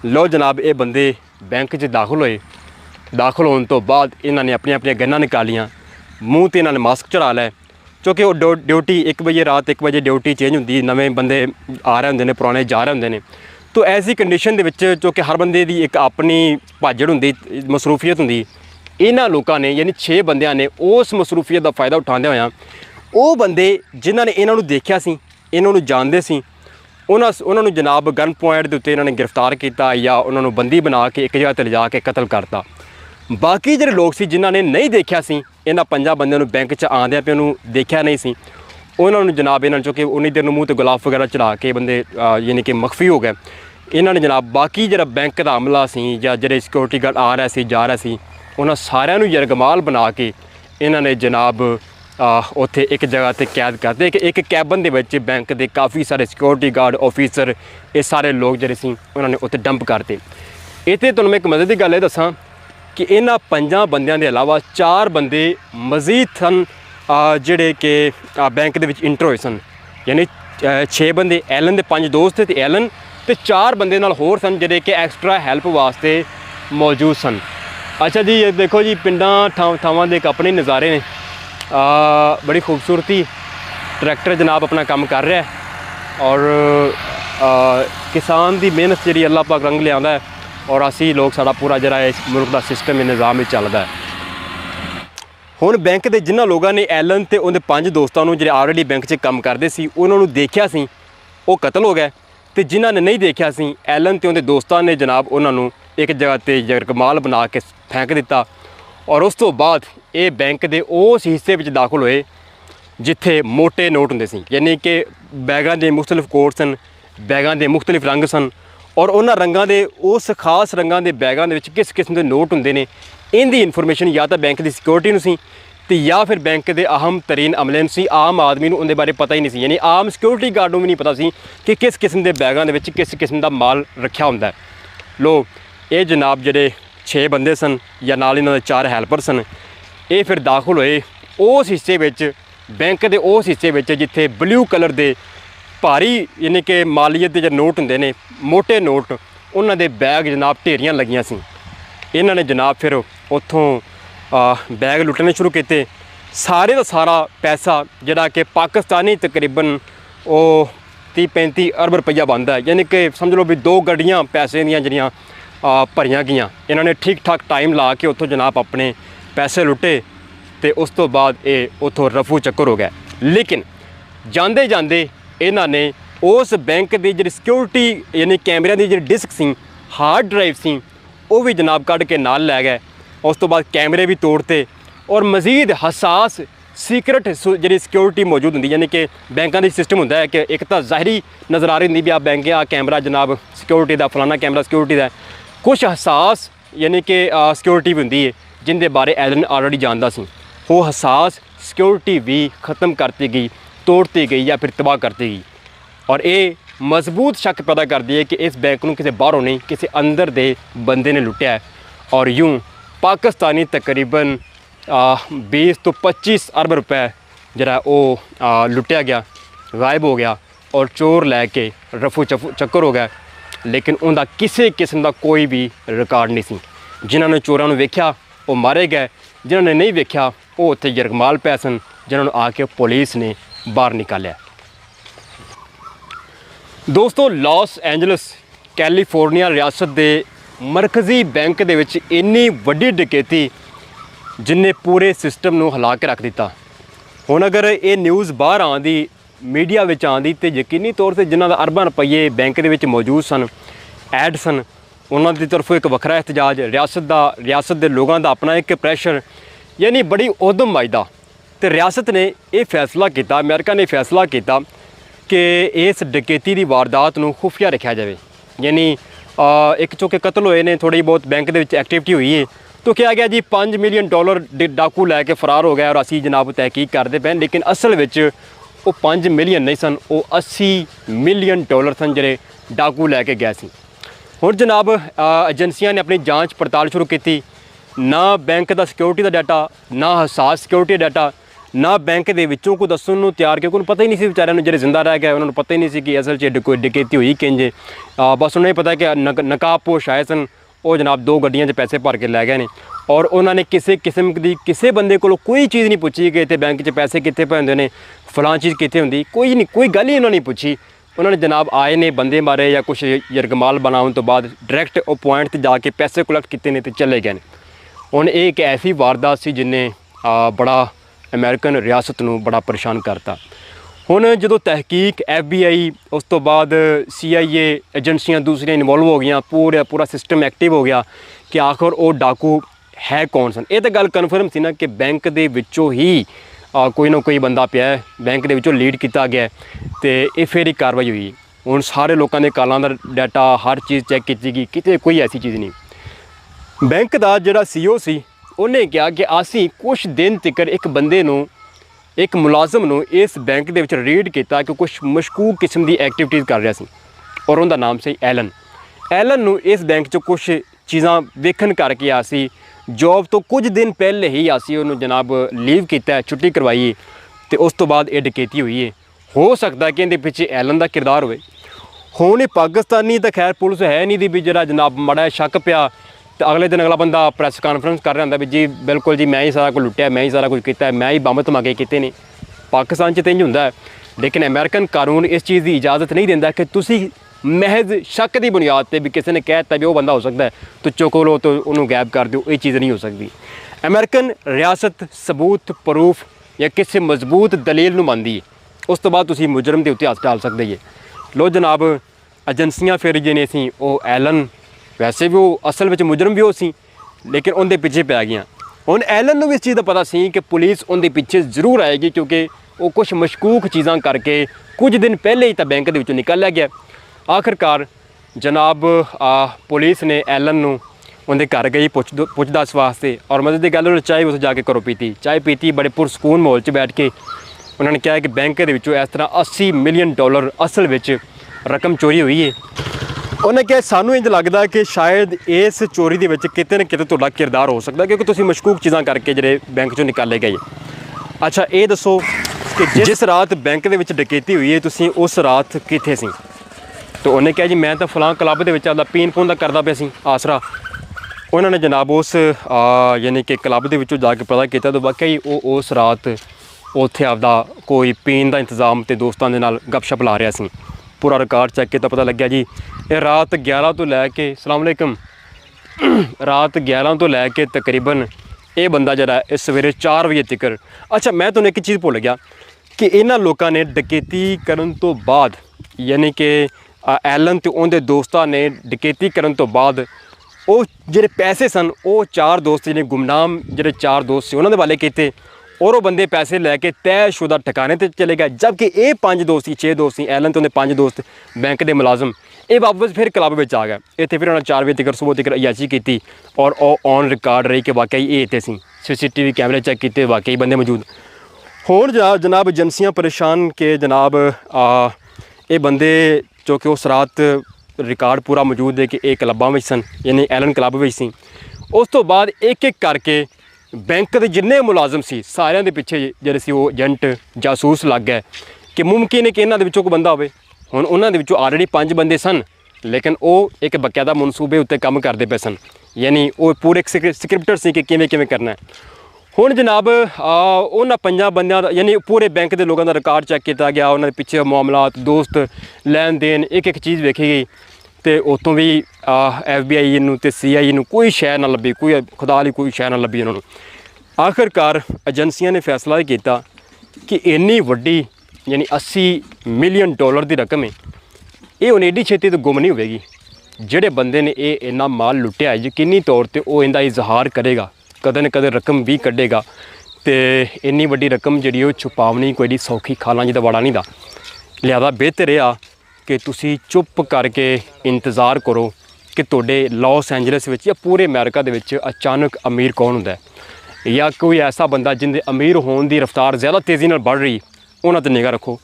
लो जनाब ये बंदे बैंक दाखिल होए। दाखिल होने तो बाद इन्होंने अपनी गन्नां निकालियाँ, मूँह तो इन्होंने मास्क चढ़ा लिया क्योंकि वो ड्यूटी 1 बजे रात 1 बजे ड्यूटी चेंज होंदी, नवे बंदे आ रहे होंगे, पुराने जा रहे होंगे। तो ऐसी कंडीशन के हर बंदे की एक अपनी भाजड़ होंदी, मसरूफियत होंदी। इन्होंने लोगों ने यानी 6 बंदियां ने उस मसरूफियत का फ़ायदा उठाते हुए वो बंदे जिन्होंने इन्हों देखा सी, इन्हों जानते सी, उन्होंने जनाब गन पॉइंट के उत्ते इन्होंने गिरफ्तार किया या उन्होंने बंदी बना के एक जगह पर लिजा के कतल करता। बाकी जो लोग सी जिन्होंने नहीं देखा सी इन्होंने 5 बंदों बैंक च आंदे पे उन्होंने देखा नहीं सी, उन्होंने जनाब इन्होंने चूँकि उन्नी देर मूँह तो गुलाफ वगैरह चढ़ा के बंदे यानी कि मखफी हो गए। इन्होंने जनाब बाकी जो बैंक का अमला सी या जो सिक्योरिटी गार्ड आ रहा सी जा रहा सी उन्होंने सारिਆਂ ਨੂੰ यरगमाल बना के इन्होंने जनाब उत्थे एक जगह पर कैद करते कि एक कैबन दे विच बैंक के काफ़ी सारे सिक्योरिटी गार्ड ऑफिसर ये सारे लोग जिहड़े सी उन्होंने उत्थे डंप करते। इत्थे तुहानूं मैं एक मज़े की गल ये दसां कि इन्हां 5 बंदियां के अलावा 4 बंदे मजीद सन ਜਿਹੜੇ कि बैंक ਦੇ ਵਿੱਚ इंटर होए सन, यानी 6 बंदे एलन ਦੇ 5 दोस्त ते एलन ते 4 बंदे नाल होर सन ਜਿਹੜੇ कि एक्स्ट्रा हैल्प वास्ते मौजूद सन। अच्छा जी, ये देखो जी पिंडां थावां दे अपने नज़ारे ने, बड़ी खूबसूरती। ट्रैक्टर जनाब अपना काम कर रहा है और किसान की मेहनत जी अल्लाह पाक रंग लिया है और असी लोग साड़ा पूरा जरा इस मुल्क का सिस्टम निज़ाम चलता है। हुण बैंक के जिन्होंने लोगों ने एलन ते उनके 5 दोस्तों को जो ऑलरेडी बैंक च काम करते सी उन्होंने देखा सी वो कतल हो गए, तो जिन्होंने नहीं देखा सी एलन ते उनके दोस्तों ने जनाब उन्होंने एक जगह पर जरकमाल बना के फेंक दिता और उस तो बाद ये बैंक के उस हिस्से में दाखिल होए जिथे मोटे नोट होंदे सी, यानी कि बैगां दे मुख्तलिफ कोड सन, बैगां दे मुख्तलिफ रंग सन और उन्होंने रंगां दे उस खास रंगां दे बैगां दे विच किस किस्म के नोट होंदे ने इनकी इन्फॉर्मेशन या तो बैंक की सिक्योरिटी नूं सी ते या फिर बैंक के अहम तरीन अमले नूं सी। आम आदमी नूं उनके बारे पता ही नहीं सी, यानी आम सिक्योरिटी गार्ड नूं भी नहीं पता सी कि किस किस्म के बैगां दे विच किस किस्म का माल रखा हुंदा है। लो ये जनाब जिहड़े 6 बंदे सन या नाल इन्हां दे 4 हैल्पर सन, ये फिर दाखिल होए उस हिस्से विच बैंक के उस हिस्से में जिथे ब्लू कलर के भारी यानी कि मालीयत के जो नोट होंगे ने मोटे नोट उन्होंने बैग जनाब ढेरियां लगियां सी। इन्होंने जनाब फिर उत्थों बैग लुटने शुरू किए। सारे का सारा पैसा जिहड़ा कि पाकिस्तानी तकरीबन वो 30-35 अरब रुपया बनता है, यानी कि समझ लो भी 2 गड्डियां पैसे दियां जिहड़ियां भरियां गईयां। इन्होंने ठीक ठाक टाइम ला के उत्थों जनाब अपने पैसे लुटे तो उस तो बाद ये उतों रफू चक्कर हो गया। लेकिन जाते जाते इन्हों ने उस बैंक की जी सिक्योरिटी यानी कैमरिया की जी डिस्क सी हार्ड ड्राइव सी वो भी जनाब कढ़ के नाल लै गए। उस तो बाद कैमरे भी तोड़ते और मजीद हसास सीक्रेट जी सिक्योरिटी मौजूद होंगी, यानी कि बैंकों का सिस्टम होंदा है कि एक तो ज़ाहरी नज़र आ रही होंगी भी आ बैंक आ कैमरा जनाब सिक्योरिटी का फलाना कैमरा सिक्योरिटी का, कुछ हसास यानी कि सिक्योरिटी भी होंगी है जिनके बारे एलन ऑलरेडी जानता सी। वो हसास सिक्योरिटी भी ख़त्म करती गई, तोड़ती गई या फिर तबाह करती गई और ये मजबूत शक पैदा करती है कि इस बैंक को किसी बाहरों नहीं किसी अंदर दे बंदे ने लुटिया है और यूँ पाकिस्तानी तकरीबन 20 तो 25 अरब रुपए जरा वो लुटिया गया, गायब हो गया और चोर लैके रफू चक्कर हो गया। लेकिन उनका किसी किस्म का कोई भी रिकॉर्ड नहीं सी। जिन्होंने चोरों वेख्या वो मारे गए, जिन्होंने नहीं वेख्या वो उत्थे यरगमाल पै सन, जिन्होंने आके पुलिस ने बाहर निकालिया। दोस्तों लॉस एंजलस कैलीफोर्निया रियासत के मरकजी बैंक दे विच इन्नी वड्डी डकैती जिन्हें पूरे सिस्टम नूं हिला के रख दिता। हुण अगर ये न्यूज़ बाहर आंदी मीडिया विच आंदी तो यकीनी तौर पर जिन्हां दा अरबां रुपये बैंक दे विच मौजूद सन ऐड सन उन्हां दी तरफों एक वखरा एहतजाज, रियासत के लोगों का अपना एक प्रैशर, यानी बड़ी उद्यम वायदा। तो रियासत ने यह फैसला किया, अमेरिका ने फैसला किया कि इस डकैती की वारदात नूं खुफिया रखा जाए। यानी एक चौके कतल होए ने, थोड़ी बहुत बैंक के एक्टिविटी हुई है तो क्या गया जी $5 मिलियन डाकू लैके फरार हो गया और असी जनाब तहकीक करते पे। लेकिन असल विच वो 5 मिलियन नहीं सन, वो $80 मिलियन सन जिहड़े डाकू लैके गए सी। हुण जनाब एजेंसियां ने अपनी जांच पड़ताल शुरू की। ना बैंक का सिक्योरिटी का डाटा, ना हसास सिक्योरिटी डाटा, ना बैंक के विचों को दस्सण नूं तैयार, क्योंकि उन्होंने पता ही नहीं सी बेचारिਆਂ ਨੂੰ ਜਿਹੜੇ जिंदा रह गए उन्होंने पता ही नहीं सी कि असल च कोई डकैती हुई किंज। बस उन्हें पता है कि नकाबपोश आए सन, वो जनाब 2 गड्डियां 'च पैसे भर के लै गए ने और उन्होंने किसी किस्म की किसी बंदे को कोई चीज़ नहीं पूछी कि इतने बैंक 'च पैसे कितने पे होंदे ने, फलां चीज़ कितने होंदी, कोई नहीं, कोई गल ही उन्होंने नहीं पूछी। उन्होंने जनाब आए ने बंदे मारे या कुछ यरगमाल बनाने तो बाद डायरैक्ट वो पॉइंट पर जाके पैसे कलैक्ट किए ने तो चले गए। हुण ये एक ऐसी वारदात सी जिन्हें बड़ा अमेरिकन रियासत नूं बड़ा परेशान करता। हुण जदों तहकीक FBI उस तो बाद CIA एजेंसियां दूसरियां इन्वॉल्व हो गई, पूरा सिस्टम एक्टिव हो गया कि आखिर वो डाकू है कौन सन। ये तो गल कन्फर्म सी ना कि बैंक दे विचों ही कोई ना कोई बंदा पिया है, बैंक दे विचों लीड किया गया तो ये फिर ही कार्रवाई हुई। हुण सारे लोगों के कालां दा डाटा हर चीज़ चैक की गई, किते कोई ऐसी चीज़ नहीं। बैंक का जिहड़ा CEO सी उन्हें कहा कि असी कुछ दिन तक एक बंदे नूं, एक मुलाजम नूं इस बैंक दे विच रीड किया कि कुछ मशकूक किस्म की एक्टिविटीज़ कर रहा सी और उनका नाम से एलन नूं इस बैंक 'च कुछ चीज़ां वेखन करके आसी जॉब तो कुछ दिन पहले ही असी उन्होंने जनाब लीव किया, छुट्टी करवाई तो उस तो बाद ये डकैती हुई है। हो सकता कि इहदे पिछे एलन का किरदार होवे। हुण ये पाकिस्तानी तो खैर पुलिस है नहीं दी भी जरा जनाब माड़ा शक पिया तो अगले दिन अगला बंदा प्रैस कानफ्रेंस कर रहा होंदा भी जी बिल्कुल जी मैं ही सारा कुछ लुटिया, मैं ही सारा कुछ किया, मैं ही बंब धमाके किए ने। पाकिस्तान च तो इंज हुंदा है, लेकिन अमेरिकन कानून इस चीज़ की इजाज़त नहीं देंदा कि तुसी महज शक की बुनियाद पर भी किसी ने कह दिता भी वह बंदा हो सकता है तो चुक लो तो उन्होंने गैब कर दो, ये चीज़ नहीं हो सकती। अमेरिकन रियासत सबूत प्रूफ या किसी मजबूत दलील नूं मनदी है, उस तो बाद तुसी मुजरम के उत्ते हथ डाल सकते जे। लो जनाब एजेंसियां फिर जिन्हें सी वो एलन वैसे भी वो असल में मुजरम भी हो सी, लेकिन उनके पिछे पै गई। हुण एलन नूं भी इस चीज़ का पता सी कि पुलिस उनके पिछे जरूर आएगी, क्योंकि वो कुछ मशकूक चीज़ां करके कुछ दिन पहले ही तो बैंक के विचों निकल गया। आखिरकार जनाब पुलिस ने एलन नूं उनके घर गई पुछदास वास्ते, और मदद की गल चाय उस जाके घरों पीती, चाय पीती बड़े पुरसकून माहौल च बैठ के उन्होंने कहा कि बैंक के विचों इस तरह $80 मिलियन असल में रकम चोरी हुई है। उन्हें कहा सानू इंज लगता कि शायद इस चोरी के किते न किते तुहाडा किरदार हो सकता, क्योंकि तुसीं मशकूक चीज़ां करके जिहड़े बैंक चों निकाले गए। अच्छा ये दसो कि जिस रात बैंक के डकैती हुई है तुसीं उस रात कित्थे सी? तो उन्हें कहा जी मैं तो फलां क्लब के आपदा पीन पून का करदा पिया सी आसरा। उन्होंने जनाब उस यानी कि क्लब के जाके पता किया तो वाकई वो उस रात उत्थे आपदा कोई पीन का इंतजाम तो दोस्तों के नाल गपशप ला रहा सी। पूरा रिकॉर्ड चैक किया पता लग्या जी ये रात 11 तो लैके अस्सलाम वालेकुम रात 11 तो लैके तकरीबन ये बंदा जरा इस सवेरे 4 बजे तक। अच्छा मैं तुहानूं एक चीज़ भुल गया कि इन्हां लोगों ने डकैती करन तो बाद यानी कि एलन तो उनके दोस्तों ने डकैती करन तो बाद वो जिहड़े पैसे सन वो 4 दोस्त जिहड़े गुमनाम जिहड़े 4 दोस्त से उन्होंने वाले किए और वो बंदे पैसे लैके तयशुदा ठिकाने पर चले गए। जबकि ये 5 दोस्त 6 दोस्त एलन तो उन्हें 5 दोस्त बैंक के मुलाजम ये वापस फिर क्लब में आ गए। इतने फिर उन्होंने 4 बजे तक सुबह तक अयाची की और ऑन रिकॉर्ड रही कि वाकई ये इतने सी CCTV कैमरे चेक किए वाकई बंदे मौजूद। हुण जनाब एजेंसियां परेशान के जनाब ये बंदे जो कि उस रात रिकॉर्ड पूरा मौजूद है कि एक क्लबां में सन यानी एलन क्लब में सी। उस तो बाद एक एक करके बैंक के जिन्ने मुलाजम सी सारिਆਂ ਦੇ ਪਿੱਛੇ ਜਿਹੜੇ ਸੀ ਉਹ ਏਜੰਟ ਜਾਸੂਸ ਲੱਗ ਗਏ कि मुमकिन है कि इन्हों कोई बंदा होवे। हुण उन्हां दे विचों ऑलरेडी 5 बंदे सन, लेकिन वो एक बकायदा मनसूबे उत्ते काम करते पे सन, यानी वो पूरे एक स्क्रिप्टर सी कि किवें किवें करना है। हुण जनाब उन्हां 5 बंदियां दा यानी पूरे बैंक के लोगों का रिकॉर्ड चेक किया गया, उन्होंने पिछे मामलात दोस्त लैन देन एक एक चीज़ वेखी गई तो उतों भी FBI नूं ते CI नूं कोई शै ना लभी, कोई खुदा ली कोई शै ना लभी उन्होंने। आखिरकार एजेंसियां ने फैसला किया कि इन्नी वड्डी यानी $80 मिलियन की रकम है ये हुण एडी छेती तो गुम नहीं होगी। जिहड़े बंदे ने ये इन्ना माल लुटिया यकीनी तौर पर वो इनका इजहार करेगा, कदे न कदे रकम भी कढ़ेगा तो इन्नी वड्डी रकम जिहड़ी वो छुपावनी कोई सौखी खाना जी वाड़ा नहीं दा। लिहाजा बेहतर यह कि तुसी चुप करके इंतज़ार करो कि तुहाडे लॉस एंजलिस विच या पूरे अमेरिका दे विच अचानक अमीर कौन हुंदा है या कोई ऐसा बंदा जिंदे अमीर होने की रफ्तार ज़्यादा तेज़ी नाल बढ़ रही उन्हां ते निगाह रखो।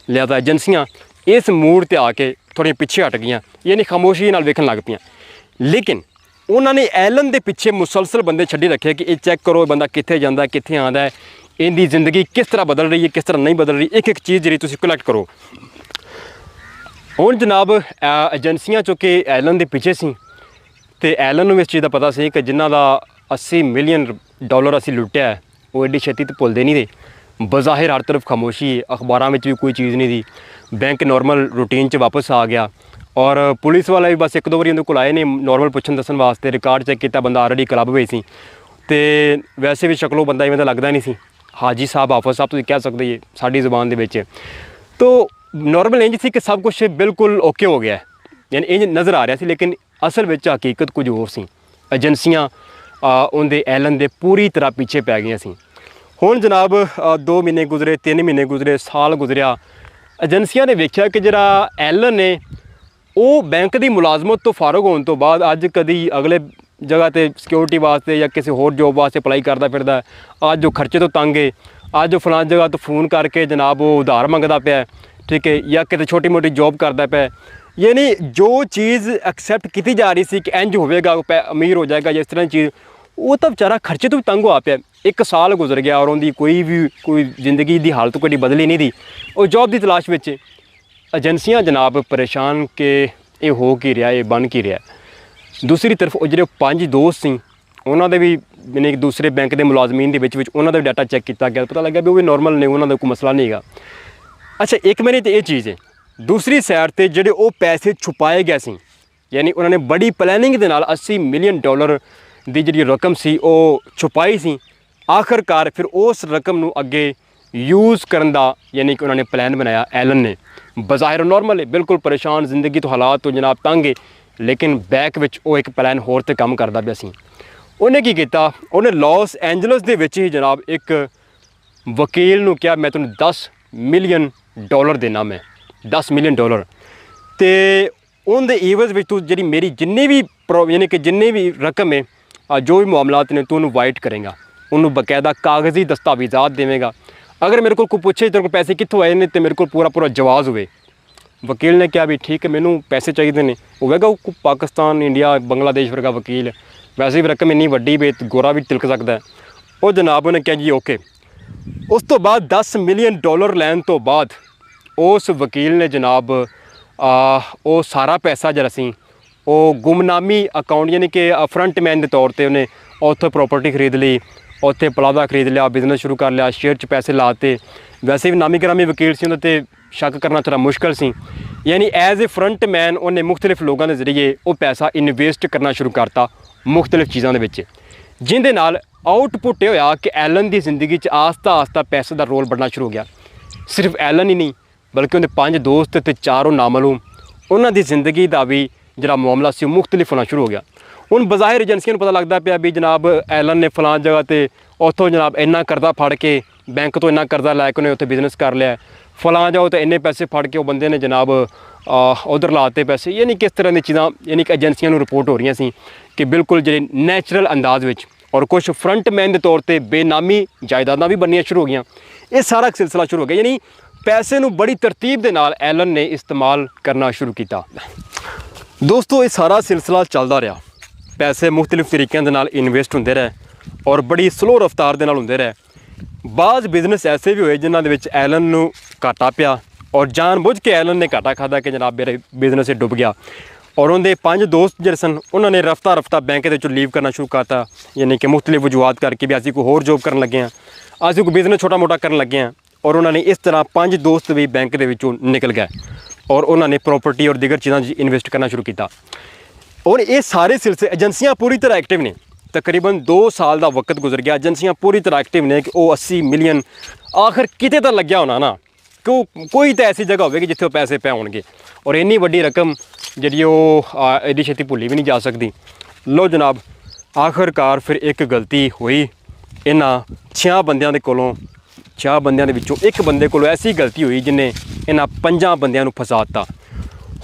लिहाजा एजेंसियां इस मूड ते आके थोड़ी पिछे हट गई यानी खामोशी नाल वेखण लग पईयां, लेकिन उन्होंने एलन के पिछे मुसलसल बंदे छड्डी रखे कि ये चैक करो बंदा कित्थे जांदा कित्थे आंदा है, इनकी जिंदगी किस तरह बदल रही है किस तरह नहीं बदल रही, एक एक चीज़ जी तुसीं कलैक्ट करो। हुण जनाब एजेंसियां चूँकि एलन के पिछे सी तो एलन नूं इस चीज़ का पता सी कि जिन्हां दा $80 मिलियन असीं लुटिया है वो एडी छेती तो भुलदे नहीं दे। बज़ाहिर हर तरफ खामोशी है, अखबारों में भी कोई चीज़ नहीं दी, बैंक नॉर्मल रूटीन च वापस आ गया और पुलिस वाले भी बस 1-2 बारी उन्होंने को आए ने नॉर्मल पुछन दसन वास्ते, रिकॉर्ड चेक किया बंदा ऑलरेडी क्लब में सी तो वैसे भी शक्लों बंदा इवें लगता नहीं सी। हाजी साहब हाफिज साहब तुसीं कह सकते जी साडी ज़ुबान दे विच। तो नॉर्मल इंज सी कि सब कुछ बिल्कुल ओके हो गया यानी इंज नज़र आ रहा सी, लेकिन असल में हकीकत कुछ होर सी। एजेंसियां उनके एलन के पूरी तरह पीछे पै गई सी। हुण जनाब 2 महीने गुजरे 3 महीने गुजरे साल गुजरिया, एजेंसियां ने वेख्या कि जरा एलन ने वो बैंक की मुलाजमत तो फारग होने तो बाद अज कभी अगले जगह पर सिक्योरिटी वास्ते या किसी होर जॉब वास्ते अप्लाई करता फिरदा, अज जो खर्चे तो तंग है, अज फलां जगह तो फोन करके जनाब वो उधार मंगदा पिया, ठीक है, या कितने छोटी मोटी जॉब करता पे, यानी जो चीज़ एक्सैप्ट की जा रही थी कि इंज होगा अमीर हो जाएगा या इस तरह की चीज़ ਉਹ ਤਾਂ ਵਿਚਾਰਾ ਖਰਚੇ ਤੋਂ ਵੀ ਤੰਗ ਹੋਇਆ ਪਿਆ। 1 ਸਾਲ ਗੁਜ਼ਰ ਗਿਆ ਔਰ ਉਹਦੀ ਕੋਈ ਜ਼ਿੰਦਗੀ ਦੀ ਹਾਲਤ ਕੋਈ ਬਦਲੀ ਨਹੀਂ ਦੀ। ਉਹ ਜੌਬ ਦੀ ਤਲਾਸ਼ ਵਿੱਚ ਏਜੰਸੀਆਂ ਜਨਾਬ ਪਰੇਸ਼ਾਨ ਕਿ ਇਹ ਹੋ ਕੀ ਰਿਹਾ, ਇਹ ਬਣ ਕੀ ਰਿਹਾ। ਦੂਸਰੀ ਤਰਫ ਉਹ ਜਿਹੜੇ 5 ਦੋਸਤ ਸੀ ਉਹਨਾਂ ਦੇ ਵੀ ਮੈਨੇ ਦੂਸਰੇ ਬੈਂਕ ਦੇ ਮੁਲਾਜ਼ਮੀਨ ਦੇ ਵਿੱਚ ਉਹਨਾਂ ਦਾ ਵੀ ਡਾਟਾ ਚੈੱਕ ਕੀਤਾ ਗਿਆ, ਪਤਾ ਲੱਗਾ ਵੀ ਉਹ ਵੀ ਨੋਰਮਲ ਨੇ, ਉਹਨਾਂ ਦਾ ਕੋਈ ਮਸਲਾ ਨਹੀਂ ਹੈਗਾ। ਅੱਛਾ, ਇੱਕ ਮੇਰੀ ਤਾਂ ਇਹ ਚੀਜ਼ ਹੈ। ਦੂਸਰੀ ਸਾਈਡ 'ਤੇ ਜਿਹੜੇ ਉਹ ਪੈਸੇ ਛੁਪਾਏ ਗਏ ਸੀ, ਯਾਨੀ ਉਹਨਾਂ ਨੇ ਬੜੀ ਪਲੈਨਿੰਗ ਦੇ ਨਾਲ $80 ਮਿਲੀਅਨ ਦੀ ਜਿਹੜੀ ਰਕਮ ਸੀ ਉਹ ਛੁਪਾਈ ਸੀ। ਆਖਰਕਾਰ ਫਿਰ ਉਸ ਰਕਮ ਨੂੰ ਅੱਗੇ ਯੂਜ਼ ਕਰਨ ਦਾ ਯਾਨੀ ਕਿ ਉਹਨਾਂ ਨੇ ਪਲਾਨ ਬਣਾਇਆ। ਐਲਨ ਨੇ ਬਜ਼ਾਹਿਰ ਨੋਰਮਲ ਹੈ, ਬਿਲਕੁਲ ਪਰੇਸ਼ਾਨ ਜ਼ਿੰਦਗੀ ਤੋਂ, ਹਾਲਾਤ ਤੋਂ ਜਨਾਬ ਤੰਗ ਹੈ, ਲੇਕਿਨ ਬੈਕ ਵਿੱਚ ਉਹ ਇੱਕ ਪਲਾਨ ਹੋਰ 'ਤੇ ਕੰਮ ਕਰਦਾ ਪਿਆ ਸੀ। ਉਹਨੇ ਕੀ ਕੀਤਾ, ਉਹਨੇ ਲਾਸ ਐਂਜਲਸ ਦੇ ਵਿੱਚ ਹੀ ਜਨਾਬ ਇੱਕ ਵਕੀਲ ਨੂੰ ਕਿਹਾ ਮੈਂ ਤੁਹਾਨੂੰ $10 ਮਿਲੀਅਨ ਦੇਣਾ, ਮੈਂ $10 ਮਿਲੀਅਨ ਅਤੇ ਉਹਦੇ ਈਵਜ਼ ਵਿੱਚ ਤੂੰ ਜਿਹੜੀ ਮੇਰੀ ਜਿੰਨੀ ਵੀ ਯਾਨੀ ਕਿ ਜਿੰਨੀ ਵੀ ਰਕਮ ਹੈ, ਜੋ ਵੀ ਮਾਮਲਾਤ ਨੇ, ਤੂੰ ਉਹਨੂੰ ਵਾਈਟ ਕਰੇਗਾ, ਉਹਨੂੰ ਬਕਾਇਦਾ ਕਾਗਜ਼ੀ ਦਸਤਾਵੇਜ਼ਾਤ ਦੇਵੇਗਾ। ਅਗਰ ਮੇਰੇ ਕੋਲ ਕੋਈ ਪੁੱਛੇ ਤੇਰੇ ਕੋਲ ਪੈਸੇ ਕਿੱਥੋਂ ਆਏ ਨੇ ਤੇ ਮੇਰੇ ਕੋਲ ਪੂਰਾ ਜਵਾਬ ਹੋਵੇ। ਵਕੀਲ ਨੇ ਕਿਹਾ ਵੀ ਠੀਕ ਹੈ, ਮੈਨੂੰ ਪੈਸੇ ਚਾਹੀਦੇ ਨੇ। ਹੋਵੇਗਾ ਉਹ ਪਾਕਿਸਤਾਨ, ਇੰਡੀਆ, ਬੰਗਲਾਦੇਸ਼ ਵਰਗਾ ਵਕੀਲ, ਵੈਸੇ ਵੀ ਰਕਮ ਇੰਨੀ ਵੱਡੀ ਵੀ ਗੋਰਾ ਵੀ ਤਿਲਕ ਸਕਦਾ। ਉਹ ਜਨਾਬ ਉਹਨੇ ਕਿਹਾ ਜੀ ਓਕੇ। ਉਸ ਤੋਂ ਬਾਅਦ $10 ਮਿਲੀਅਨ ਲੈਣ ਤੋਂ ਬਾਅਦ ਉਸ ਵਕੀਲ ਨੇ ਜਨਾਬ ਉਹ ਸਾਰਾ ਪੈਸਾ ਜਿਹੜਾ ਸੀ ਉਹ ਗੁੰਮਨਾਮੀ ਅਕਾਊਂਟ ਯਾਨੀ ਕਿ ਫਰੰਟਮੈਨ ਦੇ ਤੌਰ 'ਤੇ ਉਹਨੇ ਉੱਥੇ ਪ੍ਰੋਪਰਟੀ ਖਰੀਦ ਲਈ, ਉੱਥੇ ਪਲਾਜ਼ਾ ਖਰੀਦ ਲਿਆ, ਬਿਜ਼ਨਸ ਸ਼ੁਰੂ ਕਰ ਲਿਆ, ਸ਼ੇਅਰ 'ਚ ਪੈਸੇ ਲਾਤੇ। ਵੈਸੇ ਵੀ ਨਾਮੀ ਗ੍ਰਾਮੀ ਵਕੀਲ ਸੀ, ਉਹਦੇ 'ਤੇ ਸ਼ੱਕ ਕਰਨਾ ਥੋੜ੍ਹਾ ਮੁਸ਼ਕਿਲ ਸੀ। ਯਾਨੀ ਐਜ਼ ਏ ਫਰੰਟਮੈਨ ਉਹਨੇ ਮੁਖਤਲਿਫ ਲੋਕਾਂ ਦੇ ਜ਼ਰੀਏ ਉਹ ਪੈਸਾ ਇਨਵੈਸਟ ਕਰਨਾ ਸ਼ੁਰੂ ਕਰਤਾ ਮੁਖਤਲਿਫ ਚੀਜ਼ਾਂ ਦੇ ਵਿੱਚ, ਜਿਹਦੇ ਨਾਲ ਆਊਟਪੁੱਟ ਇਹ ਹੋਇਆ ਕਿ ਐਲਨ ਦੀ ਜ਼ਿੰਦਗੀ 'ਚ ਆਸਤਾ ਪੈਸੇ ਦਾ ਰੋਲ ਬਣਨਾ ਸ਼ੁਰੂ ਹੋ ਗਿਆ। ਸਿਰਫ ਐਲਨ ਹੀ ਨਹੀਂ ਬਲਕਿ ਉਹਦੇ 5 ਦੋਸਤ ਅਤੇ 4 ਨਾਮਾਲੂਮ, ਉਹਨਾਂ ਦੀ ਜ਼ਿੰਦਗੀ ਦਾ ਵੀ ਜਿਹੜਾ ਮਾਮਲਾ ਸੀ ਉਹ ਮੁਖਤਲਿਫ ਹੋਣਾ ਸ਼ੁਰੂ ਹੋ ਗਿਆ। ਹੁਣ ਬਜ਼ਾਹਿਰ ਏਜੰਸੀਆਂ ਨੂੰ ਪਤਾ ਲੱਗਦਾ ਪਿਆ ਵੀ ਜਨਾਬ ਐਲਨ ਨੇ ਫਲਾਂ ਜਗ੍ਹਾ 'ਤੇ ਉੱਥੋਂ ਜਨਾਬ ਇੰਨਾ ਕਰਜ਼ਾ ਫੜ ਕੇ, ਬੈਂਕ ਤੋਂ ਇੰਨਾ ਕਰਜ਼ਾ ਲੈ ਕੇ ਉਹਨੇ ਉੱਥੇ ਬਿਜ਼ਨਸ ਕਰ ਲਿਆ, ਫਲਾਂ ਜਾਓ ਤਾਂ ਇੰਨੇ ਪੈਸੇ ਫੜ ਕੇ ਉਹ ਬੰਦੇ ਨੇ ਜਨਾਬ ਉਧਰ ਲਾਤੇ ਪੈਸੇ। ਯਾਨੀ ਕਿਸ ਤਰ੍ਹਾਂ ਦੀ ਚੀਜ਼ਾਂ ਯਾਨੀ ਕਿ ਏਜੰਸੀਆਂ ਨੂੰ ਰਿਪੋਰਟ ਹੋ ਰਹੀਆਂ ਸੀ ਕਿ ਬਿਲਕੁਲ ਜਿਹੜੇ ਨੈਚੁਰਲ ਅੰਦਾਜ਼ ਵਿੱਚ ਔਰ ਕੁਛ ਫਰੰਟਮੈਨ ਦੇ ਤੌਰ 'ਤੇ ਬੇਨਾਮੀ ਜਾਇਦਾਦਾਂ ਵੀ ਬਣਨੀਆਂ ਸ਼ੁਰੂ ਹੋ ਗਈਆਂ। ਇਹ ਸਾਰਾ ਸਿਲਸਿਲਾ ਸ਼ੁਰੂ ਹੋ ਗਿਆ। ਯਾਨੀ ਪੈਸੇ ਨੂੰ ਬੜੀ ਤਰਤੀਬ ਦੇ ਨਾਲ ਐਲਨ ਨੇ ਇਸਤੇਮਾਲ ਕਰਨਾ ਸ਼ੁਰੂ ਕੀਤਾ। ਦੋਸਤੋ, ਇਹ ਸਾਰਾ ਸਿਲਸਿਲਾ ਚੱਲਦਾ ਰਿਹਾ, ਪੈਸੇ ਮੁਖਤਲਿਫ ਤਰੀਕਿਆਂ ਦੇ ਨਾਲ ਇਨਵੈਸਟ ਹੁੰਦੇ ਰਹੇ ਔਰ ਬੜੀ ਸਲੋ ਰਫ਼ਤਾਰ ਦੇ ਨਾਲ ਹੁੰਦੇ ਰਹੇ। ਬਾਜ਼ ਬਿਜ਼ਨਸ ਐਸੇ ਵੀ ਹੋਏ ਜਿਨ੍ਹਾਂ ਦੇ ਵਿੱਚ ਐਲਨ ਨੂੰ ਘਾਟਾ ਪਿਆ ਔਰ ਜਾਣਬੁੱਝ ਕੇ ਐਲਨ ਨੇ ਘਾਟਾ ਖਾਧਾ ਕਿ ਜਨਾਬ ਮੇਰਾ ਬਿਜ਼ਨਸ ਇਹ ਡੁੱਬ ਗਿਆ। ਔਰ ਉਹਦੇ 5 ਦੋਸਤ ਜਿਹੜੇ ਸਨ ਉਹਨਾਂ ਨੇ ਰਫਤਾ ਬੈਂਕ ਦੇ ਵਿੱਚੋਂ ਲੀਵ ਕਰਨਾ ਸ਼ੁਰੂ ਕਰਤਾ, ਯਾਨੀ ਕਿ ਮੁਖਤਲਿਫ ਵਜੂਹਾਤ ਕਰਕੇ ਵੀ ਅਸੀਂ ਕੋਈ ਹੋਰ ਜੋਬ ਕਰਨ ਲੱਗੇ ਹਾਂ, ਅਸੀਂ ਕੋਈ ਬਿਜ਼ਨਸ ਛੋਟਾ ਮੋਟਾ ਕਰਨ ਲੱਗੇ ਹਾਂ। ਔਰ ਉਹਨਾਂ ਨੇ ਇਸ ਤਰ੍ਹਾਂ 5 ਦੋਸਤ ਵੀ ਬੈਂਕ ਦੇ ਵਿੱਚੋਂ ਨਿਕਲ ਗਏ ਔਰ ਉਹਨਾਂ ਨੇ ਪ੍ਰੋਪਰਟੀ ਔਰ ਦੀਗਰ ਚੀਜ਼ਾਂ 'ਚ ਇਨਵੈਸਟ ਕਰਨਾ ਸ਼ੁਰੂ ਕੀਤਾ। ਔਰ ਇਹ ਸਾਰੇ ਸਿਲਸਿਲੇ ਏਜੰਸੀਆਂ ਪੂਰੀ ਤਰ੍ਹਾਂ ਐਕਟਿਵ ਨੇ। ਤਕਰੀਬਨ 2 ਸਾਲ ਦਾ ਵਕਤ ਗੁਜ਼ਰ ਗਿਆ, ਏਜੰਸੀਆਂ ਪੂਰੀ ਤਰ੍ਹਾਂ ਐਕਟਿਵ ਨੇ ਕਿ ਉਹ 80 ਮਿਲੀਅਨ ਆਖਰ ਕਿਤੇ ਤਾਂ ਲੱਗਿਆ ਹੋਣਾ ਨਾ, ਕਿ ਕੋਈ ਤਾਂ ਐਸੀ ਜਗ੍ਹਾ ਹੋਵੇਗੀ ਜਿੱਥੇ ਉਹ ਪੈਸੇ ਪੈ ਹੋਣਗੇ। ਔਰ ਇੰਨੀ ਵੱਡੀ ਰਕਮ ਜਿਹੜੀ ਉਹ ਐਡੀ ਛੇਤੀ ਭੁੱਲੀ ਵੀ ਨਹੀਂ ਜਾ ਸਕਦੀ। ਲਓ ਜਨਾਬ, ਆਖਰਕਾਰ ਫਿਰ ਇੱਕ ਗਲਤੀ ਹੋਈ ਇਹਨਾਂ 6 ਬੰਦਿਆਂ ਦੇ ਕੋਲੋਂ। 6 ਬੰਦਿਆਂ ਦੇ ਵਿੱਚੋਂ ਇੱਕ ਬੰਦੇ ਕੋਲੋਂ ਐਸੀ ਗਲਤੀ ਹੋਈ ਜਿਹਨੇ ਇਹਨਾਂ 5 ਬੰਦਿਆਂ ਨੂੰ ਫਸਾ ਦਿੱਤਾ।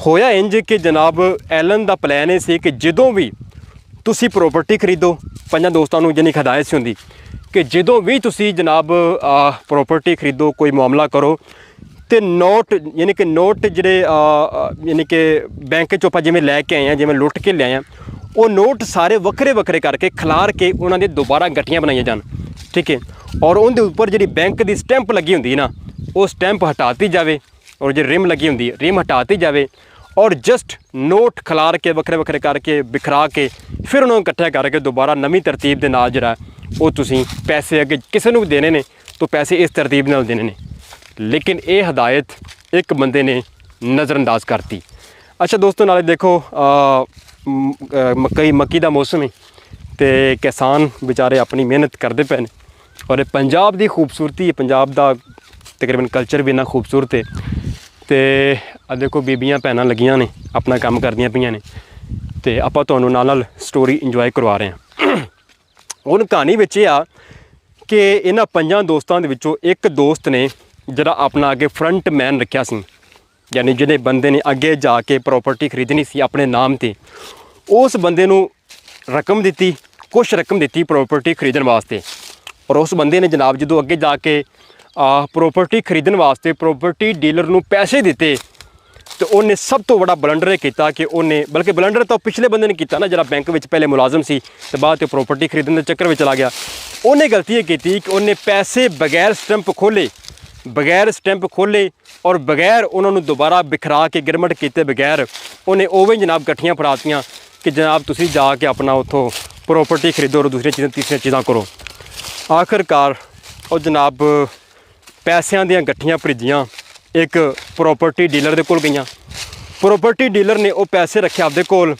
ਹੋਇਆ ਇੰਜ ਕਿ ਜਨਾਬ ਐਲਨ ਦਾ ਪਲਾਨ ਇਹ ਸੀ ਕਿ ਜਦੋਂ ਵੀ ਤੁਸੀਂ ਪ੍ਰੋਪਰਟੀ ਖਰੀਦੋ, 5 ਦੋਸਤਾਂ ਨੂੰ ਜਾਨੀ ਹਦਾਇਤ ਸੀ ਹੁੰਦੀ ਕਿ ਜਦੋਂ ਵੀ ਤੁਸੀਂ ਜਨਾਬ ਪ੍ਰੋਪਰਟੀ ਖਰੀਦੋ, ਕੋਈ ਮਾਮਲਾ ਕਰੋ, ਅਤੇ ਨੋਟ ਯਾਨੀ ਕਿ ਨੋਟ ਜਿਹੜੇ ਯਾਨੀ ਕਿ ਬੈਂਕ 'ਚੋਂ ਆਪਾਂ ਜਿਵੇਂ ਲੈ ਕੇ ਆਏ ਹਾਂ, ਜਿਵੇਂ ਲੁੱਟ ਕੇ ਲਿਆਏ ਹਾਂ, ਉਹ ਨੋਟ ਸਾਰੇ ਵੱਖਰੇ ਕਰਕੇ ਖਿਲਾਰ ਕੇ ਉਹਨਾਂ ਦੇ ਦੁਬਾਰਾ ਗੱਠੀਆਂ ਬਣਾਈਆਂ ਜਾਣ, ਠੀਕ ਹੈ। ਔਰ ਉਹਦੇ ਉੱਪਰ ਜਿਹੜੀ ਬੈਂਕ ਦੀ ਸਟੈਂਪ ਲੱਗੀ ਹੁੰਦੀ ਨਾ, ਉਹ ਸਟੈਂਪ ਹਟਾਤੀ ਜਾਵੇ ਔਰ ਜਿਹੜੀ ਰਿਮ ਲੱਗੀ ਹੁੰਦੀ ਰਿਮ ਹਟਾਤੀ ਜਾਵੇ ਔਰ ਜਸਟ ਨੋਟ ਖਿਲਾਰ ਕੇ ਵੱਖਰੇ ਕਰਕੇ ਬਿਖਰਾ ਕੇ ਫਿਰ ਉਹਨਾਂ ਨੂੰ ਇਕੱਠਾ ਕਰਕੇ ਦੁਬਾਰਾ ਨਵੀਂ ਤਰਤੀਬ ਦੇ ਨਾਲ ਜਿਹੜਾ ਉਹ ਤੁਸੀਂ ਪੈਸੇ ਅੱਗੇ ਕਿਸੇ ਨੂੰ ਵੀ ਦੇਣੇ ਨੇ ਤਾਂ ਪੈਸੇ ਇਸ ਤਰਤੀਬ ਨਾਲ ਦੇਣੇ ਨੇ। ਲੇਕਿਨ ਇਹ ਹਦਾਇਤ ਇੱਕ ਬੰਦੇ ਨੇ ਨਜ਼ਰਅੰਦਾਜ਼ ਕਰਤੀ। ਅੱਛਾ ਦੋਸਤੋ, ਨਾਲੇ ਦੇਖੋ ਮੱਕੀ ਦਾ ਮੌਸਮ ਹੈ ਅਤੇ ਕਿਸਾਨ ਵਿਚਾਰੇ ਆਪਣੀ ਮਿਹਨਤ ਕਰਦੇ ਪਏ ਨੇ ਔਰ ਇਹ ਪੰਜਾਬ ਦੀ ਖੂਬਸੂਰਤੀ ਹੈ, ਪੰਜਾਬ ਦਾ ਤਕਰੀਬਨ ਕਲਚਰ ਵੀ ਇੰਨਾ ਖੂਬਸੂਰਤ ਹੈ। ਅਤੇ ਆ ਦੇਖੋ ਬੀਬੀਆਂ ਭੈਣਾਂ ਲੱਗੀਆਂ ਨੇ, ਆਪਣਾ ਕੰਮ ਕਰਦੀਆਂ ਪਈਆਂ ਨੇ ਅਤੇ ਆਪਾਂ ਤੁਹਾਨੂੰ ਨਾਲ ਸਟੋਰੀ ਇੰਜੋਏ ਕਰਵਾ ਰਹੇ ਹਾਂ। ਹੁਣ ਕਹਾਣੀ ਵਿੱਚ ਇਹ ਆ ਕਿ ਇਹਨਾਂ 5 ਦੋਸਤਾਂ ਦੇ ਵਿੱਚੋਂ ਇੱਕ ਦੋਸਤ ਨੇ ਜਿਹੜਾ ਆਪਣਾ ਅੱਗੇ ਫਰੰਟ ਮੈਨ ਰੱਖਿਆ ਸੀ, ਯਾਨੀ ਜਿਹੜੇ ਬੰਦੇ ਨੇ ਅੱਗੇ ਜਾ ਕੇ ਪ੍ਰੋਪਰਟੀ ਖਰੀਦਣੀ ਸੀ ਆਪਣੇ ਨਾਮ 'ਤੇ, ਉਸ ਬੰਦੇ ਨੂੰ ਰਕਮ ਦਿੱਤੀ, ਕੁਛ ਰਕਮ ਦਿੱਤੀ ਪ੍ਰੋਪਰਟੀ ਖਰੀਦਣ ਵਾਸਤੇ। ਔਰ ਉਸ ਬੰਦੇ ਨੇ ਜਨਾਬ ਜਦੋਂ ਅੱਗੇ ਜਾ ਕੇ ਪ੍ਰੋਪਰਟੀ ਖਰੀਦਣ ਵਾਸਤੇ ਪ੍ਰੋਪਰਟੀ ਡੀਲਰ ਨੂੰ ਪੈਸੇ ਦਿੱਤੇ तो उन्हें सब तो बड़ा बलंडर किया कि उन्हें, बल्कि बलंडर तो पिछले बंदे ने किया ना, जरा बैंक में पहले मुलाजम सी तो बाद तो प्रॉपर्टी खरीदने के चक्कर में चला गया। उन्हें गलती ये की कि उन्हें पैसे बगैर स्टैंप खोले और बगैर उन्होंने दोबारा बिखरा के गिरमट किए बगैर उन्हें ओवें जनाब गठियाँ फड़ातियाँ कि जनाब तुसी जाके अपना उतों प्रॉपर्टी खरीदो और दूसरी चीज़ां तीसरी चीज़ां करो। आखिरकार और जनाब पैसों दी गठियाँ भरिजियाँ एक प्रॉपर्टी डीलर के कोल गईयां। प्रॉपर्टी डीलर ने वो पैसे रखे आपदे कोल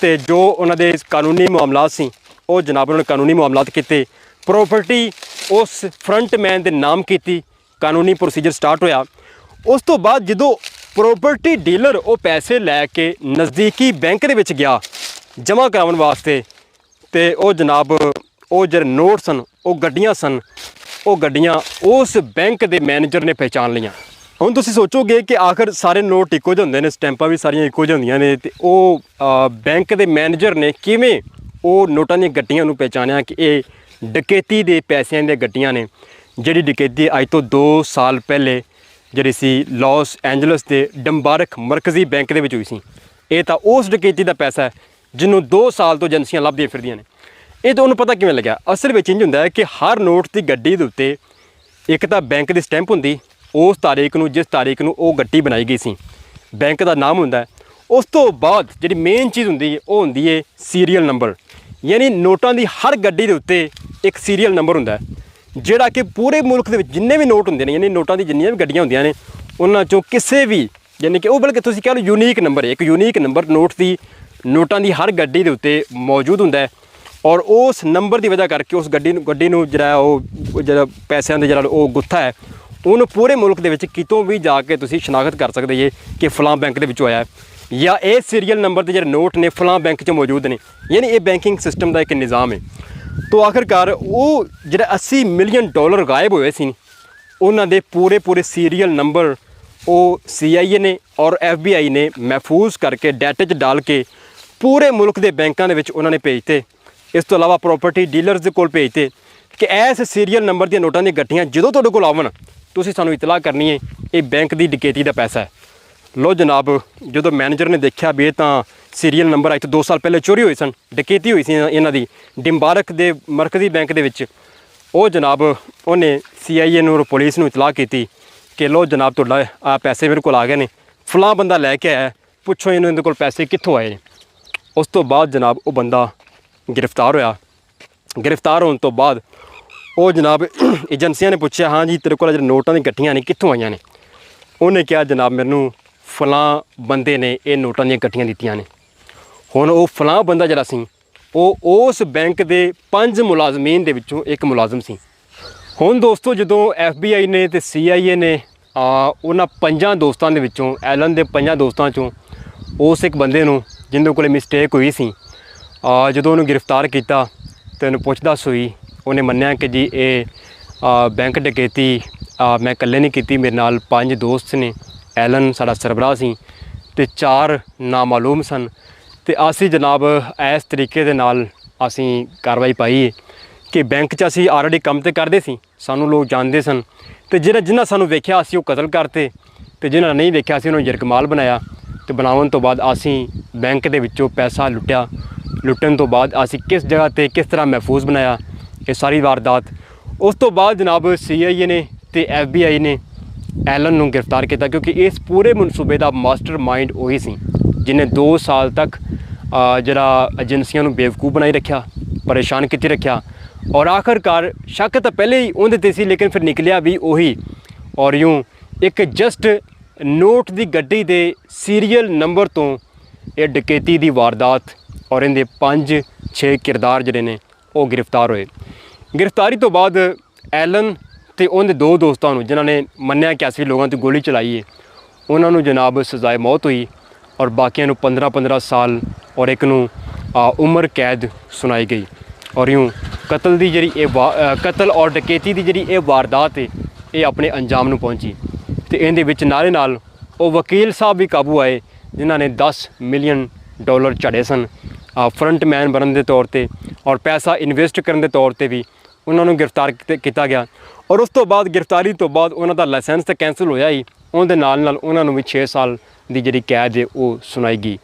ते जो उन्होंने कानूनी मामलात सी वो जनाब उन्होंने कानूनी मामलात किए। प्रॉपर्टी उस फ्रंट मैन के नाम की, कानूनी प्रोसीजर स्टार्ट होया। उस तो बाद जो प्रॉपर्टी डीलर वो पैसे लैके नज़दीकी बैंक के विच गया जमा कराने वास्ते, तो वो जनाब वो जो नोट सन वो गड्डियाँ सन, वो गड्डियाँ उस बैंक के मैनेजर ने पहचान लियां। हुण तुसीं सोचोगे कि आखिर सारे नोट इक्को जिहे हुंदे ने, स्टैंपां भी सारियां इक्को जिहियां हुंदियां ने, ते वो बैंक के मैनेजर ने किवें वो नोटां दी गड्डियां नूं पहचानिया कि ये डकैती दे पैसिਆਂ दी गड्डियां ने। जिहड़ी डकैती अज तो 2 साल पहले जिहड़ी सी लॉस एंजलस के डंबारक मरकजी बैंक दे विच होई सी, ये तो उस डकैती का पैसा है जिन्हों 2 साल तो एजेंसियां लभदियां फिरदियां ने। ये तो उन्होंने पता किवें लग्या? असल में इंज हुंदा है कि हर नोट की गड्डी दे उत्ते एक तो बैंक की स्टैंप हुंदी, उस तारीख नूं जिस तारीख नूं वो गड्डी बनाई गई सी, बैंक का नाम हुंदा है। उस तो बाद जिहड़ी मेन चीज़ हुंदी है वो हुंदी है सीरीयल नंबर, यानी नोटां दी हर गड्डी दे उत्ते एक सीरीयल नंबर हुंदा है जिहड़ा कि पूरे मुल्क दे विच जिन्ने भी नोट हुंदे ने, यानी नोटां दी जिन्नियां भी गड्डियां हुंदियां ने उन्हां चों किसी भी, यानी कि वो बल्कि तुसीं कह लो यूनीक नंबर, एक यूनीक नंबर नोटां दी हर गड्डी दे उत्ते मौजूद हुंदा है। और उस नंबर की वजह करके उस गड्डी नूं जिहड़ा पैसों का जिहड़ा वो गुत्था है उन्होंने पूरे मुल्क के कितों भी जाके तुसीं शनाख्त कर सकते जे कि फलां बैंक के विचों आया है, या ये सीरीयल नंबर के जिहड़े नोट ने फलां बैंक च मौजूद ने, यानी ये बैंकिंग सिस्टम का एक निज़ाम है। तो आखिरकार वो जिहड़े 80 मिलियन डॉलर गायब होए सी उन्हां दे पूरे सीरीयल नंबर वो CIA ने और FBI ने महफूज करके डाटे च डाल के पूरे मुल्क के बैंकों के विच उन्होंने भेजते। इस तो अलावा प्रॉपर्टी डीलर्स के कोल भेजते कि इस सीरीयल नंबर दी नोटां दी गड्डियां जदों तुहाडे कोल आवन तुसीं सानूं इतला करनी है ये बैंक की डकैती का पैसा है। लो जनाब जो मैनेजर ने देखा भी ये तो सीरीयल नंबर अज तो 2 साल पहले चोरी हुई सन, डकैती हुई सी इन्हां दी डिम्बारक दे मरकजी बैंक दे विच, वो जनाब उन्हें CIA नूं पुलिस नूं इतलाह की कि लो जनाब तुहाडा आ पैसे मेरे को आ गए ने, फलां बंदा लैके आया, पुछो इन्हों इहदे कोल पैसे कित्थों आए। उस तो बाद जनाब वो बंदा गिरफ्तार होया। गिरफ्तार होने तो बाद वो जनाब एजेंसियां ने पूछा, हाँ जी तेरे को जो नोटां दी गड्डियां ने कित्थों आईयां ने? उन्हें कहा जनाब मैनू फलां बंदे ने ये नोटां दी गड्डियां दित्तियां ने। हुण वो फलां बंदा जिहड़ा सी वो उस बैंक के 5 मुलाजमीन दे विचों एक मुलाजम सी। हुण दोस्तों जदों FBI ने ते CIA ने उन्हां 5 दोस्तां दे विचों, एलन दे 5 दोस्तां चों उस एक बंदे नूं जिंदे कोल मिसटेक हुई सी, जदों उन्हें गिरफ्तार किया तो उन्हें पुछताछ हुई, उन्हें मन्निया कि जी ये बैंक डकैती मैं कल्ले नहीं की, मेरे नाल 5 दोस्त ने, एलन साड़ा सरबराह सी ते 4 नामालूम सन। तो असी जनाब इस तरीके दे नाल असी कार्रवाई पाई कि बैंक च असी ऑलरेडी काम तो करते सी, सानू लोग जानते सन, तो जिन्हें सानू वेख्या असी वो कतल करते, तो जिन्हें नहीं वेख्या असी उन्होंने यरगमाल बनाया। तो बनावन तो बाद असी बैंक के विचों पैसा लुटिया, लुटन तो बाद असी किस जगह पर किस तरह महफूज बनाया ये सारी वारदात। उस तो बाद जनाब CIA ने ते FBI ने एलन नूं गिरफ्तार किया, क्योंकि इस पूरे मनसूबे का मास्टर माइंड वही सी जिन्हें 2 साल तक जरा एजेंसियों नूं बेवकूफ़ बनाई रखा, परेशान किते रखा, और आखिरकार शक तो पहले ही उहदे ते सी लेकिन फिर निकलिया भी वही। और यूँ एक जस्ट नोट की गड्डी के सीरीयल नंबर तो ये डकैती की वारदात और इनके 5-6 किरदार जिहड़े ने वो गिरफ्तार होए। गिरफ्तारी तो बाद एलन ते उनके 2 दोस्तों नूं जिन्होंने मन्निया कि असीं लोगों ते गोली चलाई है उन्होंने जनाब सजाए मौत हुई, और बाकियां नूं 15-15 साल और एक नूं उम्र कैद सुनाई गई। और यूँ कतल की जी कतल और डकैती की जी वारदात है ये अपने अंजाम नूं पहुंची। तो इहदे विच नाले नाल वो वकील साहब भी काबू आए जिन्होंने 10 मिलियन डॉलर झड़े सन फ्रंट मैन बनने के तौर पर, और पैसा इन्वेस्ट करने के तौर पर भी उन्होंने गिरफ्तार किया गया। और उस तो बाद गिरफ्तारी तो बाद उन्हों का लाइसेंस तो कैंसल होया ही, ਉਹਦੇ ਨਾਲ ਉਹਨਾਂ ਨੂੰ ਵੀ 6 ਸਾਲ ਦੀ ਜਿਹੜੀ ਕੈਦ ਹੈ ਉਹ ਸੁਣਾਈ ਗਈ।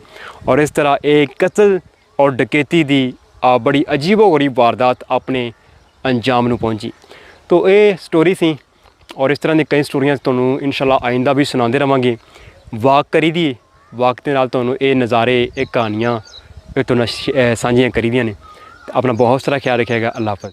ਔਰ ਇਸ ਤਰ੍ਹਾਂ ਇਹ ਕਤਲ ਔਰ ਡਕੈਤੀ ਦੀ ਬੜੀ ਅਜੀਬੋ-ਗਰੀਬ ਵਾਰਦਾਤ ਆਪਣੇ ਅੰਜਾਮ ਨੂੰ ਪਹੁੰਚੀ। ਤੋ ਇਹ ਸਟੋਰੀ ਸੀ ਔਰ ਇਸ ਤਰ੍ਹਾਂ ਦੀ ਕਈ ਸਟੋਰੀਆਂ ਤੁਹਾਨੂੰ ਇਨਸ਼ਾਅੱਲਾ ਆਇੰਦਾ ਵੀ ਸੁਣਾਉਂਦੇ ਰਹਾਂਗੇ। ਵਾਕ ਕਰੀ ਦੀ ਵਾਕ ਦੇ ਨਾਲ ਤੁਹਾਨੂੰ ਇਹ ਨਜ਼ਾਰੇ ਇਹ ਕਹਾਣੀਆਂ ਇਹ ਤੁਹਾਨੂੰ ਸਾਂਝੀਆਂ ਕਰੀ ਦੀਆਂ ਨੇ। ਆਪਣਾ ਬਹੁਤ ਸਾਰਾ ਖਿਆਲ ਰੱਖਿएगा। अल्लाह हाफ़िज़।